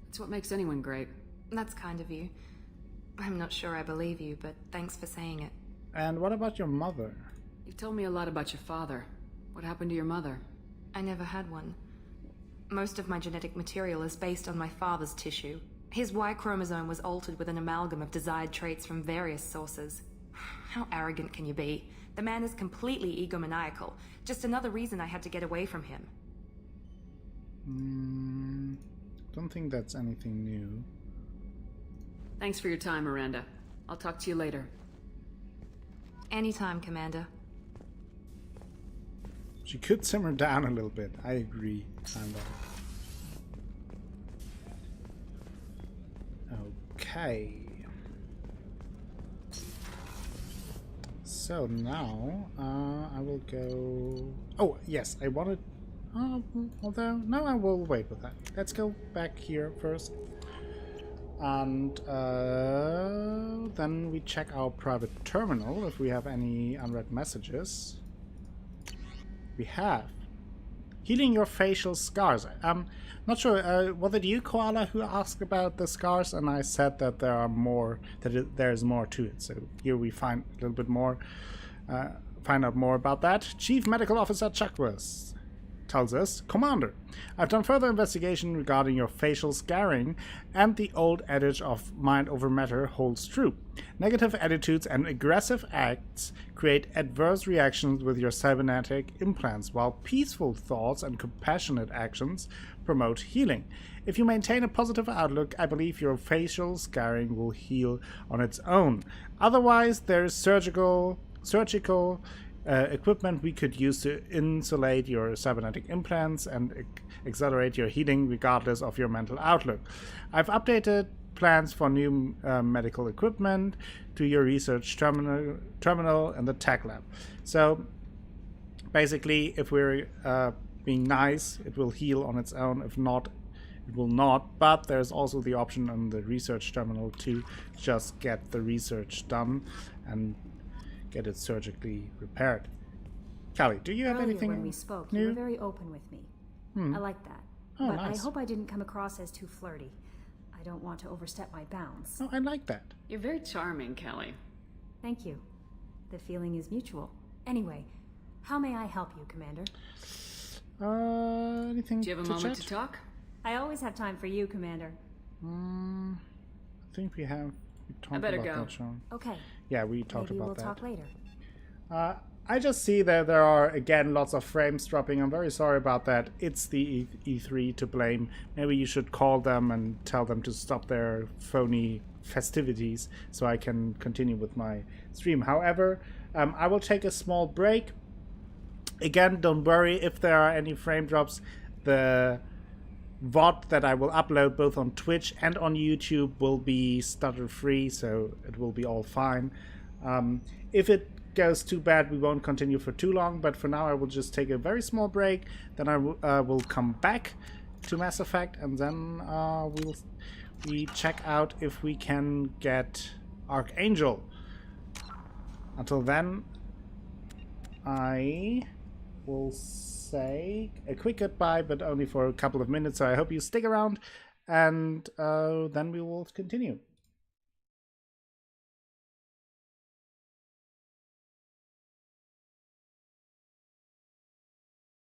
It's what makes anyone great. That's kind of you. I'm not sure I believe you, but thanks for saying it. And what about your mother? You've told me a lot about your father. What happened to your mother? I never had one. Most of my genetic material is based on my father's tissue. His Y chromosome was altered with an amalgam of desired traits from various sources. How arrogant can you be? The man is completely egomaniacal. Just another reason I had to get away from him. Don't think that's anything new. Thanks for your time, Miranda. I'll talk to you later. Anytime, Commander. She could simmer down a little bit. I agree, kind of. Okay. So now, I will go... Oh, yes, I wanted... although, no, I will wait with that. Let's go back here first. And then we check our private terminal if we have any unread messages. We have. Healing your facial scars. Not sure, was it you, Karla, who asked about the scars? And I said that there are more, there's more to it. So here we find a little bit more, find out more about that. Chief Medical Officer Chuckworth tells us, Commander, I've done further investigation regarding your facial scarring, and the old adage of mind over matter holds true. Negative attitudes and aggressive acts create adverse reactions with your cybernetic implants, while peaceful thoughts and compassionate actions promote healing. If you maintain a positive outlook, I believe your facial scarring will heal on its own. Otherwise, there is surgical equipment we could use to insulate your cybernetic implants and accelerate your healing regardless of your mental outlook. I've updated plans for new medical equipment to your research terminal in the tech lab. So basically, if we're being nice, it will heal on its own. If not, it will not. But there's also the option on the research terminal to just get the research done and get it surgically repaired. Callie, do you have anything when we spoke, new? You were very open with me. I like that. Oh, but nice. I hope I didn't come across as too flirty. I don't want to overstep my bounds. Oh, I like that. You're very charming, Kelly. Thank you. The feeling is mutual. Anyway, how may I help you, Commander? Anything Do you have a moment to talk? I always have time for you, Commander. I think we have. We talked better about go. that, Sean. Okay. Yeah, we talked Maybe about we'll that. talk later. I just see that there are, again, lots of frames dropping. I'm very sorry about that. It's the E3 to blame. Maybe you should call them and tell them to stop their phony festivities so I can continue with my stream. However, I will take a small break. Again, don't worry if there are any frame drops. The VOD that I will upload both on Twitch and on YouTube will be stutter-free, so it will be all fine. If it goes too bad, we won't continue for too long, but for now I will just take a very small break. Then I will come back to Mass Effect, and then we check out if we can get Archangel. Until then, I will say a quick goodbye, but only for a couple of minutes, so I hope you stick around, and then we will continue.